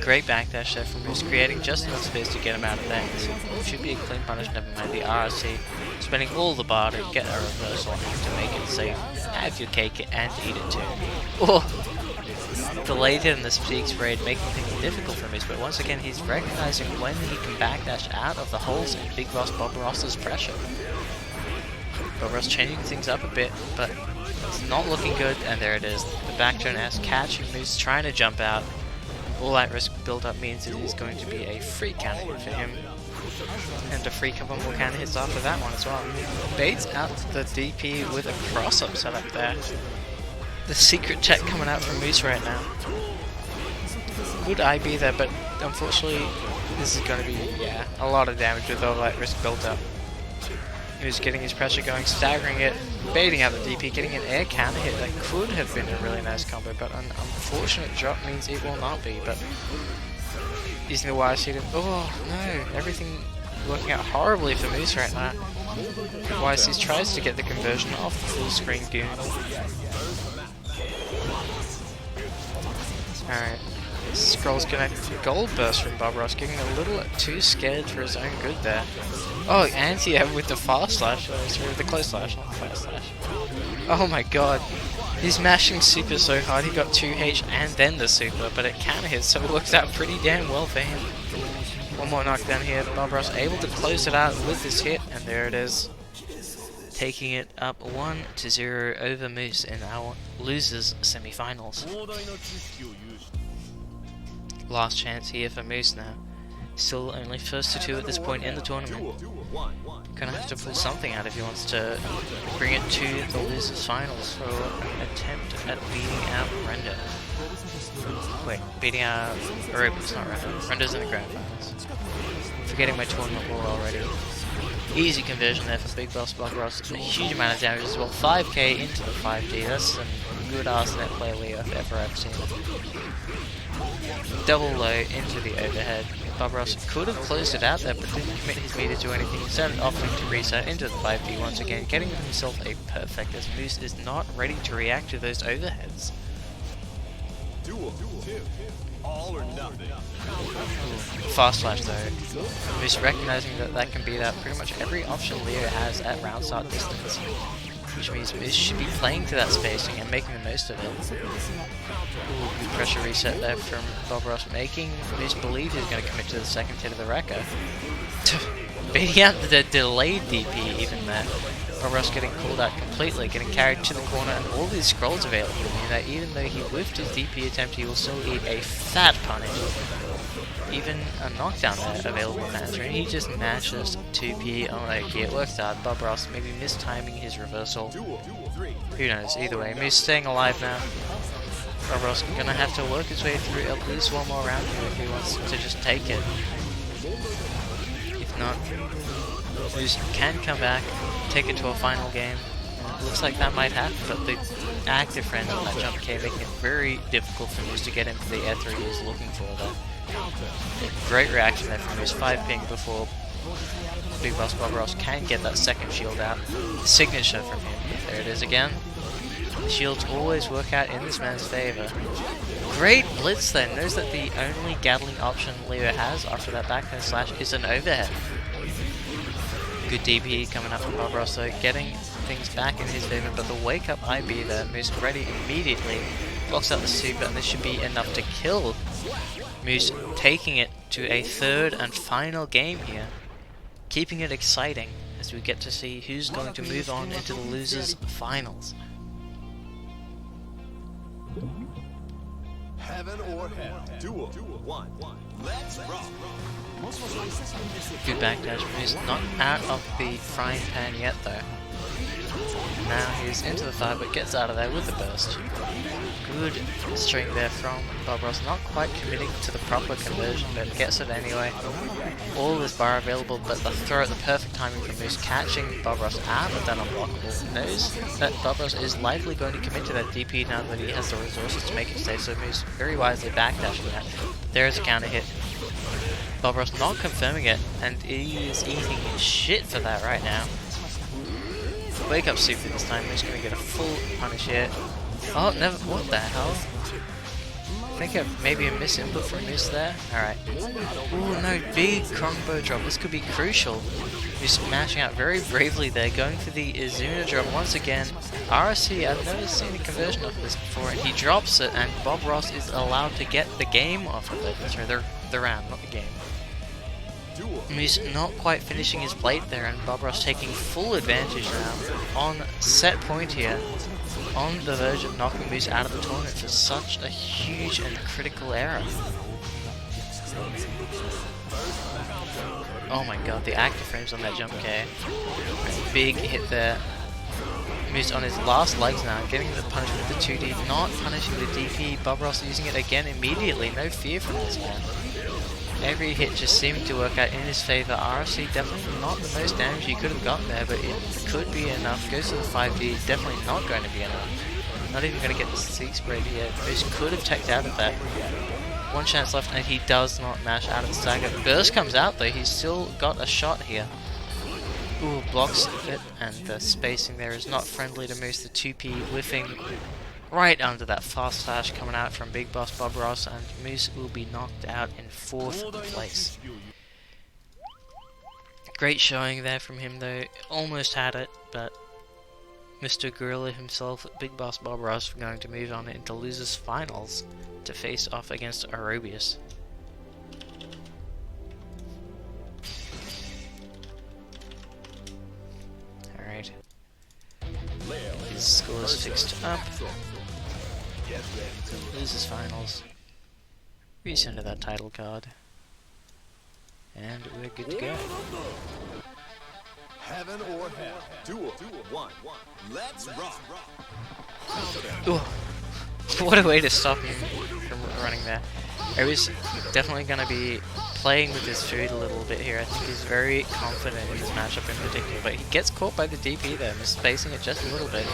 Great backdash there from Moose, creating just enough space to get him out of there. This should be a clean punish, never mind the RSC. Spending all the bar to get a reversal to make it safe. Have your cake and eat it too. Oh! Delayed in the Speak Spray, making things difficult for Moose, but once again he's recognizing when he can backdash out of the holes in Big Boss Bob Ross's pressure. Bob Ross changing things up a bit, but it's not looking good, and there it is. The back turn as catching Moose, trying to jump out. All that risk build up means it is going to be a free counter hit for him. And a free couple more counter hits after that one as well. Baits out the DP with a cross-up setup there. The secret check coming out from Moose right now. Good IB there, but unfortunately this is going to be, yeah, a lot of damage with all that risk built up. He was getting his pressure going, staggering it, baiting out the DP, getting an air counter hit that could have been a really nice combo, but an unfortunate drop means it will not be. But using the wire seed, oh no, everything working out horribly for Moose right now. YC tries to get the conversion off the full screen goon. Alright, Scroll's gonna gold burst from Bob Ross, getting a little too scared for his own good there. Oh, anti-air with the fast slash, sorry, the close slash, not the fast slash. Oh my god, he's mashing super so hard, he got 2H and then the super, but it can hit, so it works out pretty damn well for him. One more knockdown here, Bob Ross able to close it out with this hit, and there it is. Taking it up 1-0 over Moose in our losers semi-finals. Last chance here for Moose now. Still only first to 2 at this point in the tournament. Gonna have to pull something out if he wants to bring it to the losers finals for an attempt at beating out Render. Wait, beating out Aruba's not Render. Render's in the grand finals. Forgetting my tournament lore already. Easy conversion there for Big Boss Bob Ross. A huge amount of damage as well. 5k into the 5D. That's some good ass Netplay Leo if ever I've seen it. Double low into the overhead. Bob Ross could have closed it out there, but didn't commit his meter to anything. Instead of opting to reset into the 5D once again, getting himself a perfect as Moose is not ready to react to those overheads. All or nothing. Fast slash though. Moose recognizing that that can beat out pretty much every option Leo has at round start distance. Which means Moose should be playing to that spacing and making the most of it. Ooh, good pressure reset there from Bob Ross, making Moose believe he's going to commit to the second hit of the wrecker. Beating out the delayed DP even there. Bob Ross getting called out completely, getting carried to the corner, and all these scrolls available, meaning that even though he whiffed his DP attempt, he will still eat a fat punish. Even a knockdown there available in answer, and he just mashes 2P on Oki. It works out. Bob Ross maybe mistiming his reversal. Who knows? Either way, Moose staying alive now. Bob Ross gonna have to work his way through at least one more round here if he wants to just take it. If not, Moose can come back, take it to a final game. And it looks like that might happen, but the active friend on that jump K making it very difficult for Moose to get into the air 3 he was looking for there. Great reaction there from Moose, 5 ping before Big Boss Bob Ross can get that second shield out. Signature from him. There it is again. The shields always work out in this man's favour. Great blitz then. Knows that the only Gatling option Leo has after that backhand slash is an overhead. Good DP coming up from Bob Ross though, getting things back in his favour, but the wake up IB there, Moose ready immediately, blocks out the super, and this should be enough to kill Moose, taking it to a third and final game here, keeping it exciting as we get to see who's going to move on into the losers finals. Heaven or hell. Duel. 1. Let's rock. Good backdash. Moose not out of the frying pan yet though. Now he's into the fire, but gets out of there with the burst. Good string there from Bob Ross, not quite committing to the proper conversion, but gets it anyway. All this bar available, but the throw at the perfect timing from Moose, catching Bob Ross out of that unblockable. Knows that Bob Ross is likely going to commit to that DP now that he has the resources to make it stay, so Moose very wisely backdashing that. There is a counter hit. Bob Ross not confirming it, and he is eating shit for that right now. Wake up super this time, Moose going to get a full punish here. Oh, never, what the hell? I think maybe a misinput from Moose there. Alright. Ooh, no, big combo drop. This could be crucial. Moose smashing out very bravely there, going for the Izuna drop once again. RSC, I've never seen a conversion of this before, and he drops it, and Bob Ross is allowed to get the game off of it. Sorry, the round, not the game. Moose not quite finishing his plate there, and Bob Ross taking full advantage now on set point here, on the verge of knocking Moose out of the tournament for such a huge and critical error. Oh my god, the active frames on that jump K. Big hit there. Moose on his last legs now, getting the punishment with the 2D, not punishing the DP. Bob Ross using it again immediately, no fear from this man. Every hit just seeming to work out in his favour. RFC definitely not the most damage he could have gotten there, but it could be enough. Goes to the 5D, definitely not going to be enough. Not even going to get the Seek Spray here. Moose could have teched out of that. One chance left, and he does not mash out of the stagger. Burst comes out though, he's still got a shot here. Ooh, blocks it, and the spacing there is not friendly to Moose. The 2P whiffing right under that fast slash coming out from Big Boss Bob Ross, and Moose will be knocked out in 4th place. Great showing there from him though, almost had it, but Mr. Gorilla himself, Big Boss Bob Ross, going to move on into losers finals to face off against Aerobius. Alright. His score is fixed up. Losers finals. Resend to that title card. And we're good to go. Heaven or hell. Duel 1. Let's rock. Ooh. What a way to stop him from running there. I was definitely going to be playing with his food a little bit here. I think he's very confident in this matchup in particular, but he gets caught by the DP there, misspacing it just a little bit.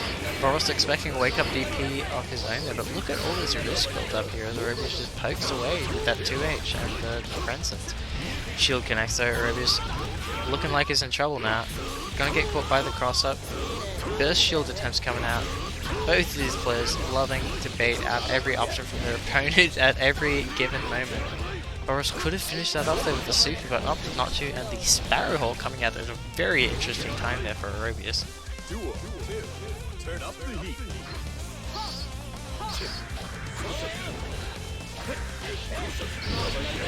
Boros expecting a wake-up DP of his own there, but look at all his risk built up here as Aerobius just pokes away with that 2H and the Frensense. Shield connects though, Aerobius looking like he's in trouble now. Gonna get caught by the cross-up. Burst shield attempts coming out. Both of these players loving to bait out every option from their opponent at every given moment. Boros could have finished that off there with the super, but opted not to, and the Sparrow Hole coming out at a very interesting time there for Aerobius. Duel 2. Turn up the heat.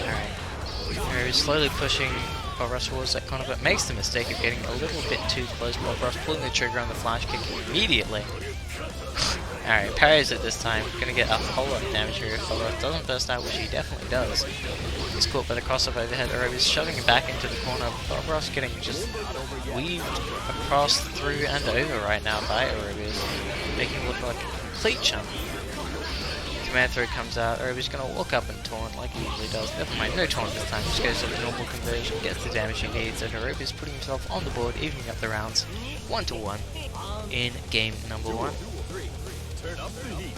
Alright. He's slowly pushing Bob Ross towards that corner, but makes the mistake of getting a little bit too close. Bob Ross pulling the trigger on the flash kick immediately. Alright, parries it this time. Gonna get a whole lot of damage here if Bob Ross doesn't burst out, which he definitely does. He's caught by the crossover overhead. Aerobius shoving him back into the corner. Bob Ross getting just weaved across, through, and over right now by Aerobius, making him look like a complete chump. Command throw comes out. Aerobius gonna walk up and taunt like he usually does. Never mind, no taunt this time. Just goes to the normal conversion, gets the damage he needs, and Aerobius putting himself on the board, evening up the rounds 1-1 in game number 1. Turn up the heat.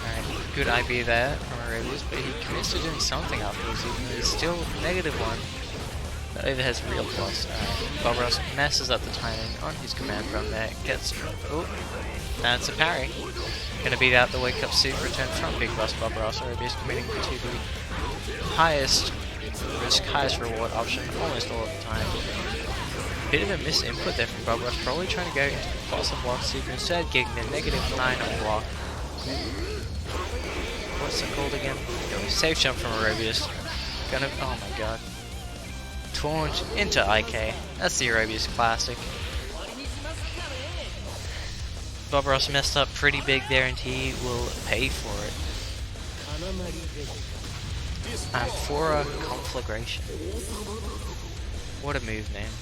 Alright, good IB there from Aerobius, but he commits to doing something afterwards, even though he's still -1. The overhead's real plus. Bob Ross messes up the timing on his command from there. Gets. Oh, that's a parry. Gonna beat out the wake up super return from Big Boss Bob Ross. Aerobius committing to the highest risk, highest reward option almost all of the time. Bit of a misinput there from Bob Ross, probably trying to go into the boss of block super instead, getting the -9 on block. What's it called again? Safe jump from Aerobius. Gonna. Oh my god. Taunt into IK. That's the Aerobius classic. Bob Ross messed up pretty big there, and he will pay for it. Amphora Conflagration. What a move name.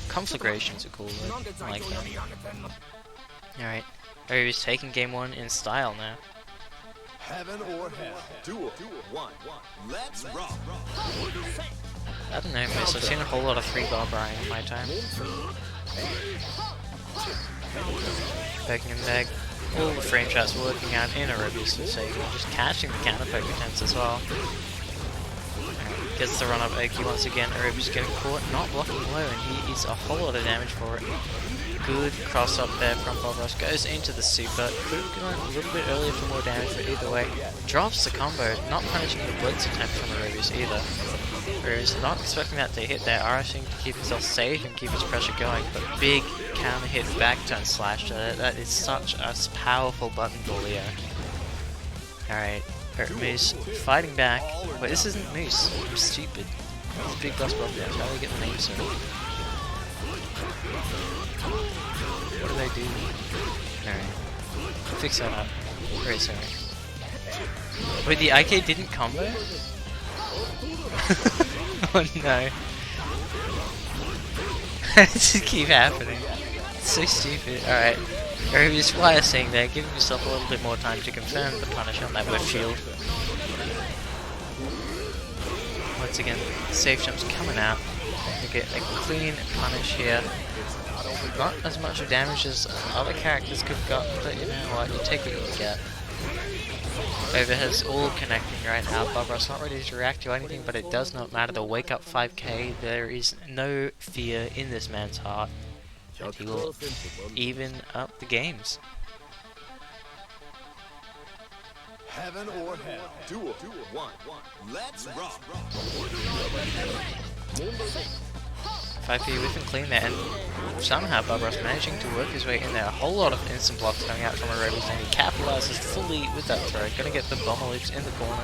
Conflagration's a cool word. I like that. Alright. Aerobius taking game 1 in style now. Heaven or hell. Duel 1. Let's rock. I don't know, Moose. I've seen a whole lot of 3-bar Brian in my time. Poking him there. All the frame shots working out in Aerobius' favor. Just catching the counter poke attempts as well. Gets the run up Oki once again. Aerobius getting caught, not blocking low, and he eats a whole lot of damage for it. Good cross up there from Bob Ross. Goes into the super. Could have gone a little bit earlier for more damage, but either way. Drops the combo, not punishing the blitz attempt from Aerobius either. Aerobius not expecting that to hit there, rushing to keep himself safe and keep his pressure going, but big counter hit back turn slash. That is such a powerful button bullier. Alright, Moose fighting back. Wait, this isn't Moose. I'm stupid. It's Big Boss Bob. How do they get the name so? What do they do? Alright. Fix that up. Very sorry. Wait, the IK didn't combo? Oh no. This just keep happening. It's so stupid. Alright. Arabia's why I saying there, giving yourself a little bit more time to confirm the punish on that whip shield. Once again, safe jumps coming out. You get a clean punish here. Not as much damage as other characters could have gotten, but you know what, you take what you get. Overhead's all connecting right now. Bobro's not ready to react to anything, but it does not matter. The wake up 5k, there is no fear in this man's heart. And he will even up the games. Heaven or hell. Duel 1. Let's rock. 5p with and clean there, and somehow Bobro's managing to work his way in there. A whole lot of instant blocks coming out from Arabia's, and he capitalizes fully with that throw. Gonna get the bomber loops in the corner.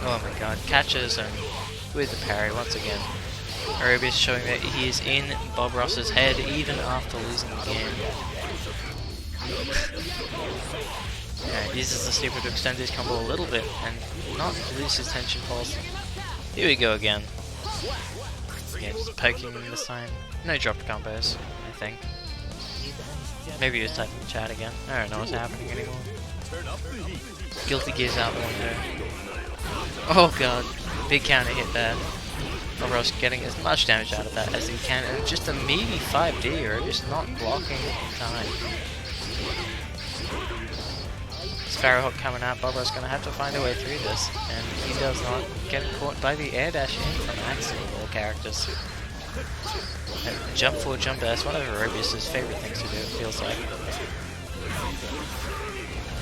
Oh my god, catches and with the parry once again. Arabia's showing that he is in Bob Ross's head even after losing the game. Yeah, uses the sleeper to extend his combo a little bit and not lose his tension pulse. Here we go again. Yeah, just poking him this time. No drop combos, I think. Maybe he was typing in chat again. I don't know what's happening anymore. Guilty Gear's out the window. Oh god, big counter hit there. Bobro's getting as much damage out of that as he can, and just a meaty 5D, or just not blocking time. Sparrowhawk coming out, Bobro's going to have to find a way through this, and he does not get caught by the air dash in from Axel of all characters. And jump forward, jump dash, one of Aerobius' favourite things to do, it feels like.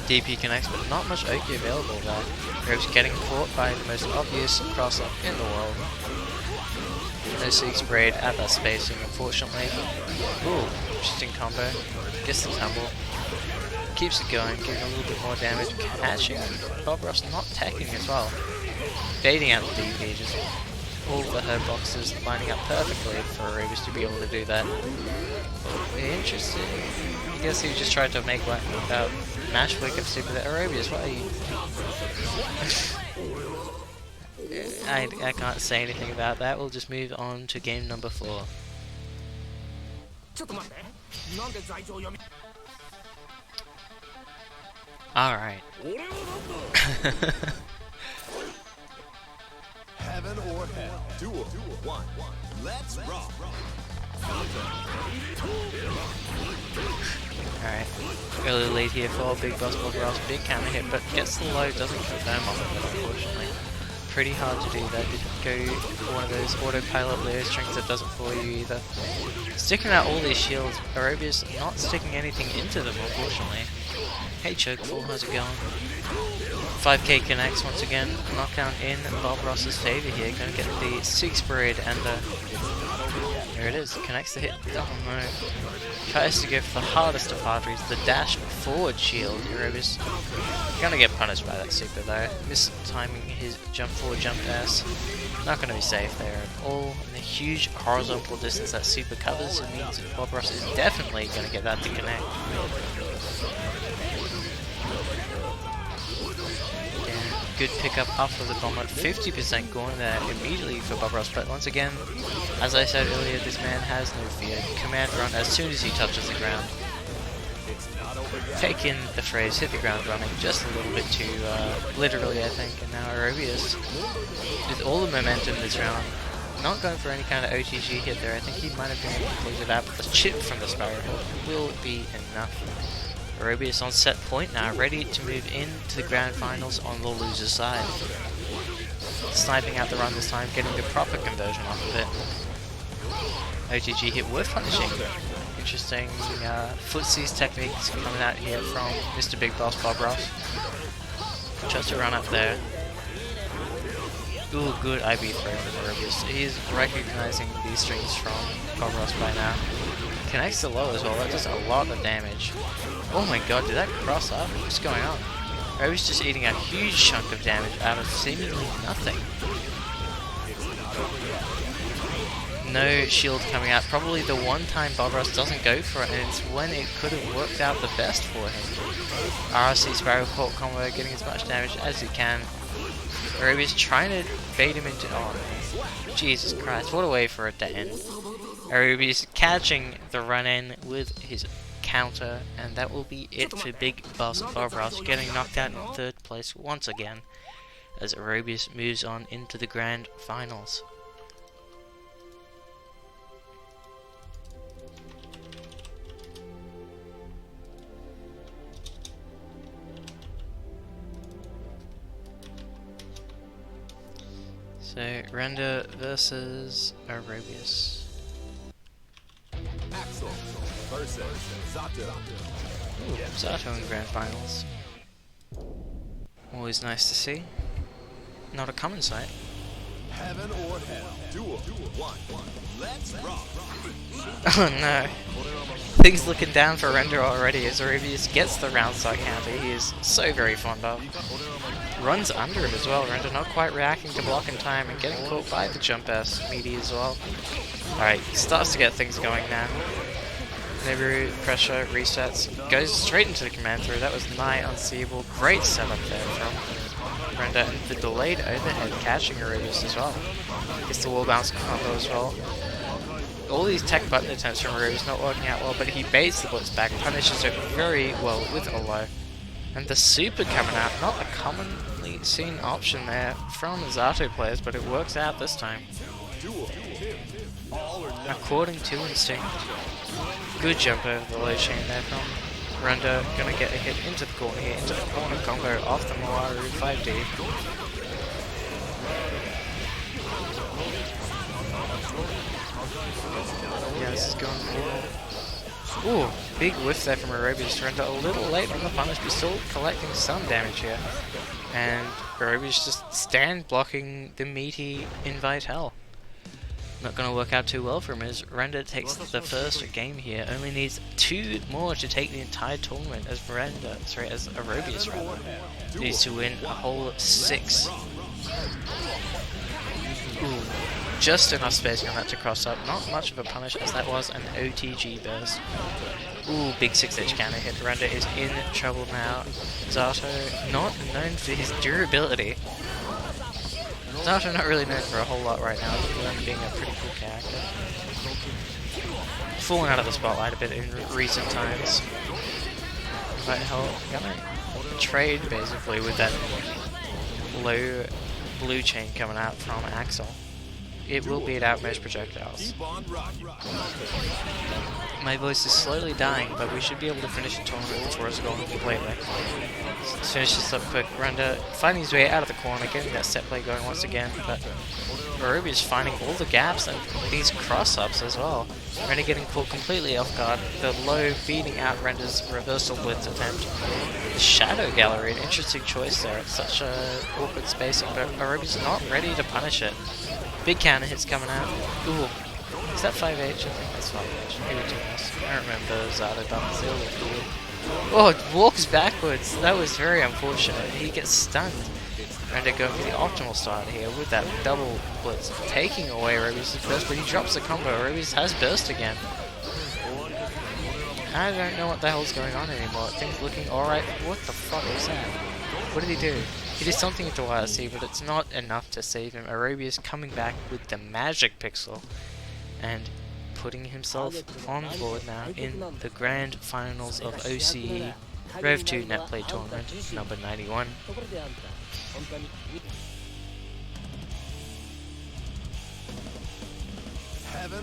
DP connects, but not much Oki available there. Aerobius getting caught by the most obvious cross-up in the world. No Sig sprayed at that spacing, unfortunately. Ooh, interesting combo. Gets the tumble. Keeps it going, giving a little bit more damage. Catching Bobro's not teching as well. Baiting out the DP, just all the herb boxes lining up perfectly for Aerobius to be able to do that. Interesting. I guess he just tried to make one mash wake up super there. Aerobius, what are you? I can't say anything about that. We'll just move on to game number 4. Alright. Heaven or hell. Duel 1. Let's rock. Alright. Really late here for Big Boss Bobro's big counter hit, but gets the low, doesn't confirm off of it, unfortunately. Pretty hard to do that. Didn't go for one of those autopilot layer strings that doesn't fool you either. Sticking out all these shields, Aerobius not sticking anything into them, unfortunately. Hey Chokeful, how's it going? 5k connects once again. Knockdown in Bob Ross's favour here. Gonna get the Sig Parade and the... There it is, connects the hit. Oh no. Tries to go for the hardest of hard reads, the dash forward shield. Aerobius gonna get punished by that super though. Mistiming his jump forward jump dash. Not gonna be safe there at all. And the huge horizontal distance that super covers, it means that Bob Ross is definitely gonna get that to connect. Good pickup up of the bomb at 50% going there immediately for Bob Ross, but once again, as I said earlier, this man has no fear. Command run as soon as he touches the ground. Take in the phrase, hit the ground running just a little bit too literally I think, and now Aerobius, with all the momentum this round, not going for any kind of OTG hit there. I think he might have been able to close it out, but the chip from the Sparrowhawk will be enough. Aerobius on set point now, ready to move into the grand finals on the loser's side. Sniping out the run this time, getting the proper conversion off of it. OTG hit worth punishing. Interesting footsies techniques coming out here from Mr. Big Boss Bob Ross. Just to run up there. Ooh, good IB throw from Aerobius. He's recognizing these strings from Bob Ross by now. Connects the low as well, that does a lot of damage. Oh my god, did that cross up? What's going on? I was just eating a huge chunk of damage out of seemingly nothing. no shield coming out. Probably the one time Bobros doesn't go for it, and it's when it could have worked out the best for him. RC Sparrow Port combo getting as much damage as he can. Arubius trying to bait him into... oh, Jesus Christ, what a way for it to end. Arubius catching the run-in with his counter, and that will be it for Big Boss Bobros, getting knocked out in 3rd place once again, as Arubius moves on into the Grand Finals. So, Render versus Arubius. Axel versus Zato. Ooh, Zato in Grand Finals. Always nice to see. Not a common sight. Heaven or hell. Duel 1. Let's rock. Oh no. Things looking down for Render already as Arubius gets the round start counter he is so very fond of. Runs under him as well. Render not quite reacting to block in time and getting caught by the jump S meaty as well. Alright, starts to get things going now. Nebu pressure resets, goes straight into the command through. That was nigh unseeable. Great setup there from Render, and the delayed overhead catching Arubius as well. Gets the wall bounce combo as well. All these tech button attempts from Arubius not working out well, but he baits the blitz back, punishes it very well with a low. And the super coming out, not a commonly seen option there from Zato players, but it works out this time. According to instinct. Good jump over the low chain there from Render. Gonna get a hit into the corner here, into the corner combo off the Moaru 5D. Yeah, this is going well. Ooh, big whiff there from Arubius. Render a little late on the punish, but still collecting some damage here. And Arubius just stand blocking the meaty Invite Hell. Not going to work out too well for him as Render takes the first game here. Only needs 2 more to take the entire tournament as Arubius rather. Needs to win a whole 6. Ooh, just enough spacing on that to cross up. Not much of a punish as that was an OTG burst. Ooh, big 6H counter hit. Render is in trouble now. Zato, not known for his durability. Zato not really known for a whole lot right now, other than being a pretty cool character. Fallen out of the spotlight a bit in recent times. But hell, gonna trade basically with that low blue chain coming out from Axel. It will beat out most projectiles. My voice is slowly dying, but we should be able to finish the tournament before it's gone completely. Let's finish this up quick. Render finding his way out of the corner, getting that set play going once again, but Arubius finding all the gaps and these cross-ups as well. Render getting caught completely off guard. The low beating out Render's reversal blitz attempt. The Shadow Gallery, an interesting choice there. It's such a awkward spacing, but Arubius not ready to punish it. Big counter hits coming out. Ooh. Is that 5H? I think that's 5H. Maybe 2S. I don't remember Zato buttons. They all look weird. Oh, it walks backwards. That was very unfortunate. He gets stunned. Render going for the optimal start here with that double blitz. Taking away Arubius' burst, but he drops the combo. Arubius has burst again. I don't know what the hell's going on anymore. Things looking alright. What the fuck was that? What did he do? He did something to YRC, but it's not enough to save him. Arubius coming back with the magic pixel and putting himself on board now in the Grand Finals of OCE Rev2 Netplay Tournament number 91.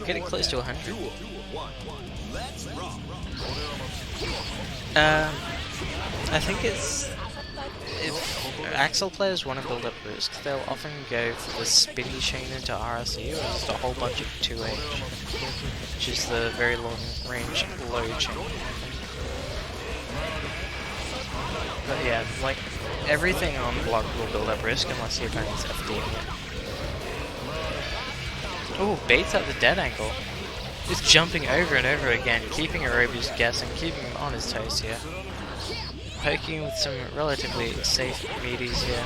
Getting close to 100. I think it's... If Axel players want to build up risk, they'll often go for the spinny chain into RSE or just a whole bunch of 2H, which is the very long range low chain. But yeah, like everything on block will build up risk unless your opponent's FDing it. Ooh, baits at the dead angle. Just jumping over and over again, keeping Arubius guessing, keeping him on his toes here. Poking with some relatively safe meaties here,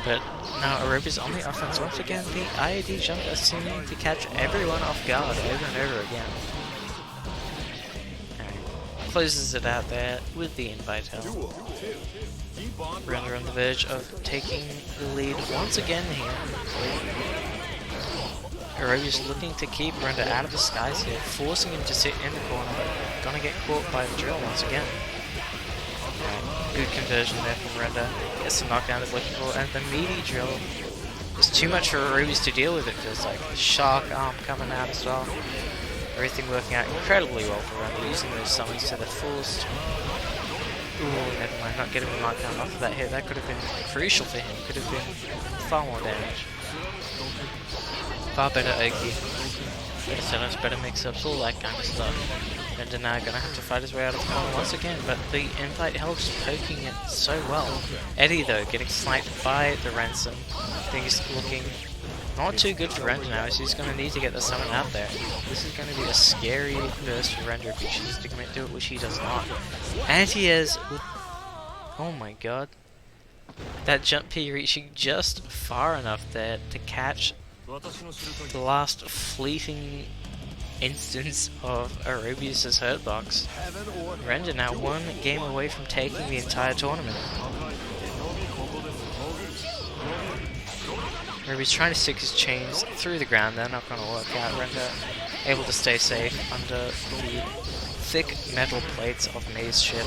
but Now Aruba's on the offense once again. The IAD jump is seeming to catch everyone off guard over and over again. Alright, closes it out there with the invite help. Render on the verge of taking the lead once again here. Aruba's looking to keep Render out of the skies here, forcing him to sit in the corner, but gonna get caught by the drill once again. Right, good conversion there from Render. Gets the knockdown he's looking for, and the meaty drill is too much for Aruba's to deal with, it feels like. The shark arm coming out as well. Everything working out incredibly well for Render, using those summons to the fullest. Ooh, never mind, not getting the knockdown off of that hit. That could have been crucial for him, could have been far more damage. Far better Oki, better setups, better mix-ups, all that kind of stuff. Render now gonna have to fight his way out of the corner once again, but the invite helps poking it so well. Eddie though, getting sniped by the ransom. Things looking not too good for Render now, so he's gonna need to get the summon out there. This is gonna be a scary burst for Render if he chooses to commit to it, which he does not. And he is with... oh my god. That jump P reaching just far enough there to catch the last fleeting instance of Arubius' hurtbox. Render now one game away from taking the entire tournament. Arubius trying to stick his chains through the ground, they're not going to work out. Render able to stay safe under the thick metal plates of May's ship.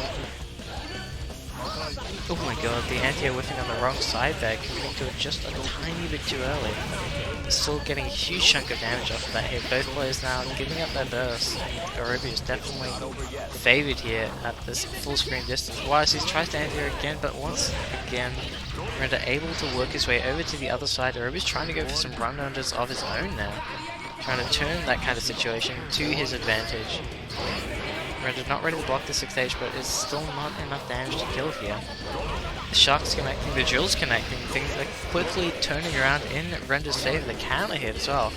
Oh my god, the anti-air whiffing on the wrong side there, committing to it just a tiny bit too early. Still getting a huge chunk of damage off of that hit. Both players now giving up their burst. Arubi is definitely favoured here at this full screen distance. YSC tries to anti-air again, but once again, Render able to work his way over to the other side. Arubi's trying to go for some run-unders of his own now. Trying to turn that kind of situation to his advantage. Render not ready to block the 6th stage, but it's still not enough damage to kill here. The shark's connecting, the drill's connecting, things are quickly turning around in Render's favour. The counter hit as well.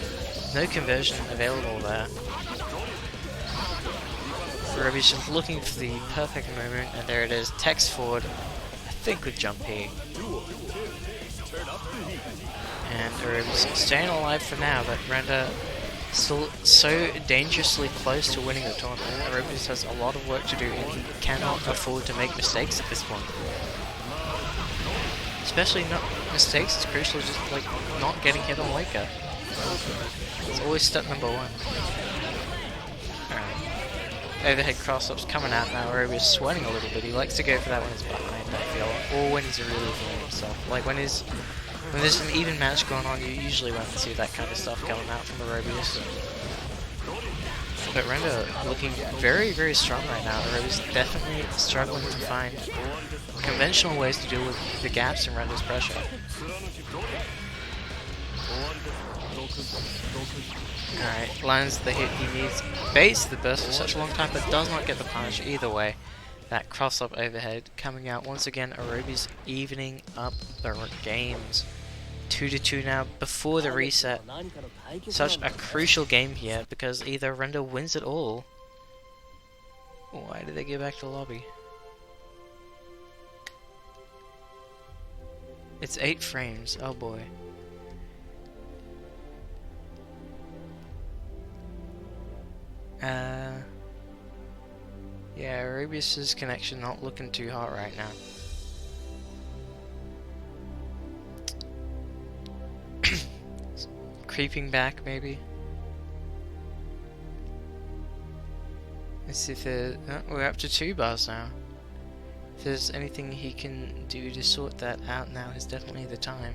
No conversion available there. Arubi's just looking for the perfect moment, and there it is. Text forward, I think with jump P. And Arubi's staying alive for now, but Render still so dangerously close to winning the tournament. Arubius has a lot of work to do, and he cannot afford to make mistakes at this point. Especially not mistakes, it's crucial, just like not getting hit on wake up. It's always step number one. Alright. Overhead cross-ups coming out now. Arubius sweating a little bit. He likes to go for that when he's behind, I feel, or when he's really feeling himself. Like when there's an even match going on, you usually won't see that kind of stuff coming out from Arubius. But Render looking very, very strong right now. Arubius definitely struggling to find conventional ways to deal with the gaps in Render's pressure. Alright, lands the hit he needs, baits the burst for such a long time, but does not get the punish either way. That cross-up overhead coming out once again. Arubi's evening up the games. 2-2 now before the reset. Such a crucial game here because either Render wins it all. Why did they go back to the lobby? It's 8 frames, oh boy. Yeah, Arubius' connection not looking too hot right now. Creeping back, maybe. Let's see if we're up to 2 bars now. If there's anything he can do to sort that out now, is definitely the time.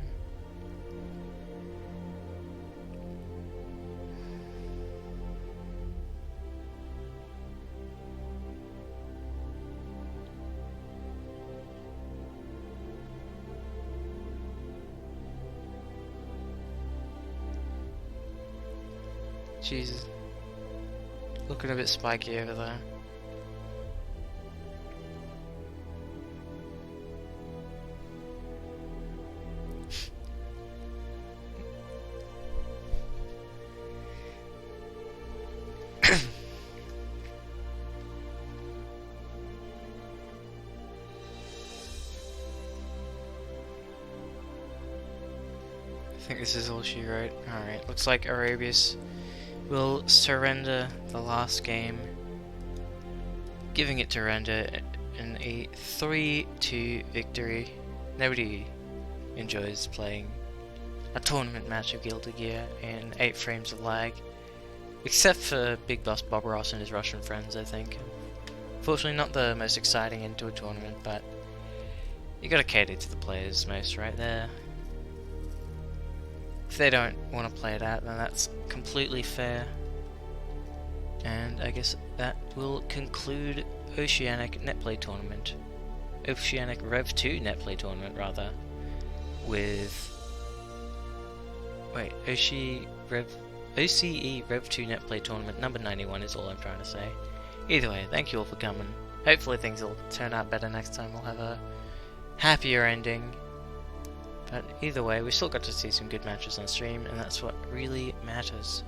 Jesus. Looking a bit spiky over there. think this is all she wrote. Alright, looks like Arabius will surrender the last game, giving it to Render in a 3-2 victory. Nobody enjoys playing a tournament match of Gilded Gear in 8 frames of lag, except for Big Boss Bob Ross and his Russian friends, I think. Fortunately not the most exciting end to a tournament, but you gotta cater to the players most right there. If they don't want to play it out, then that's completely fair. And I guess that will conclude Oceanic Netplay Tournament. Oceanic Rev2 Netplay Tournament, rather. With... Wait, OCE Rev2 Netplay Tournament number 91 is all I'm trying to say. Either way, thank you all for coming. Hopefully things will turn out better next time. We'll have a happier ending. But either way, we still got to see some good matches on stream, and that's what really matters.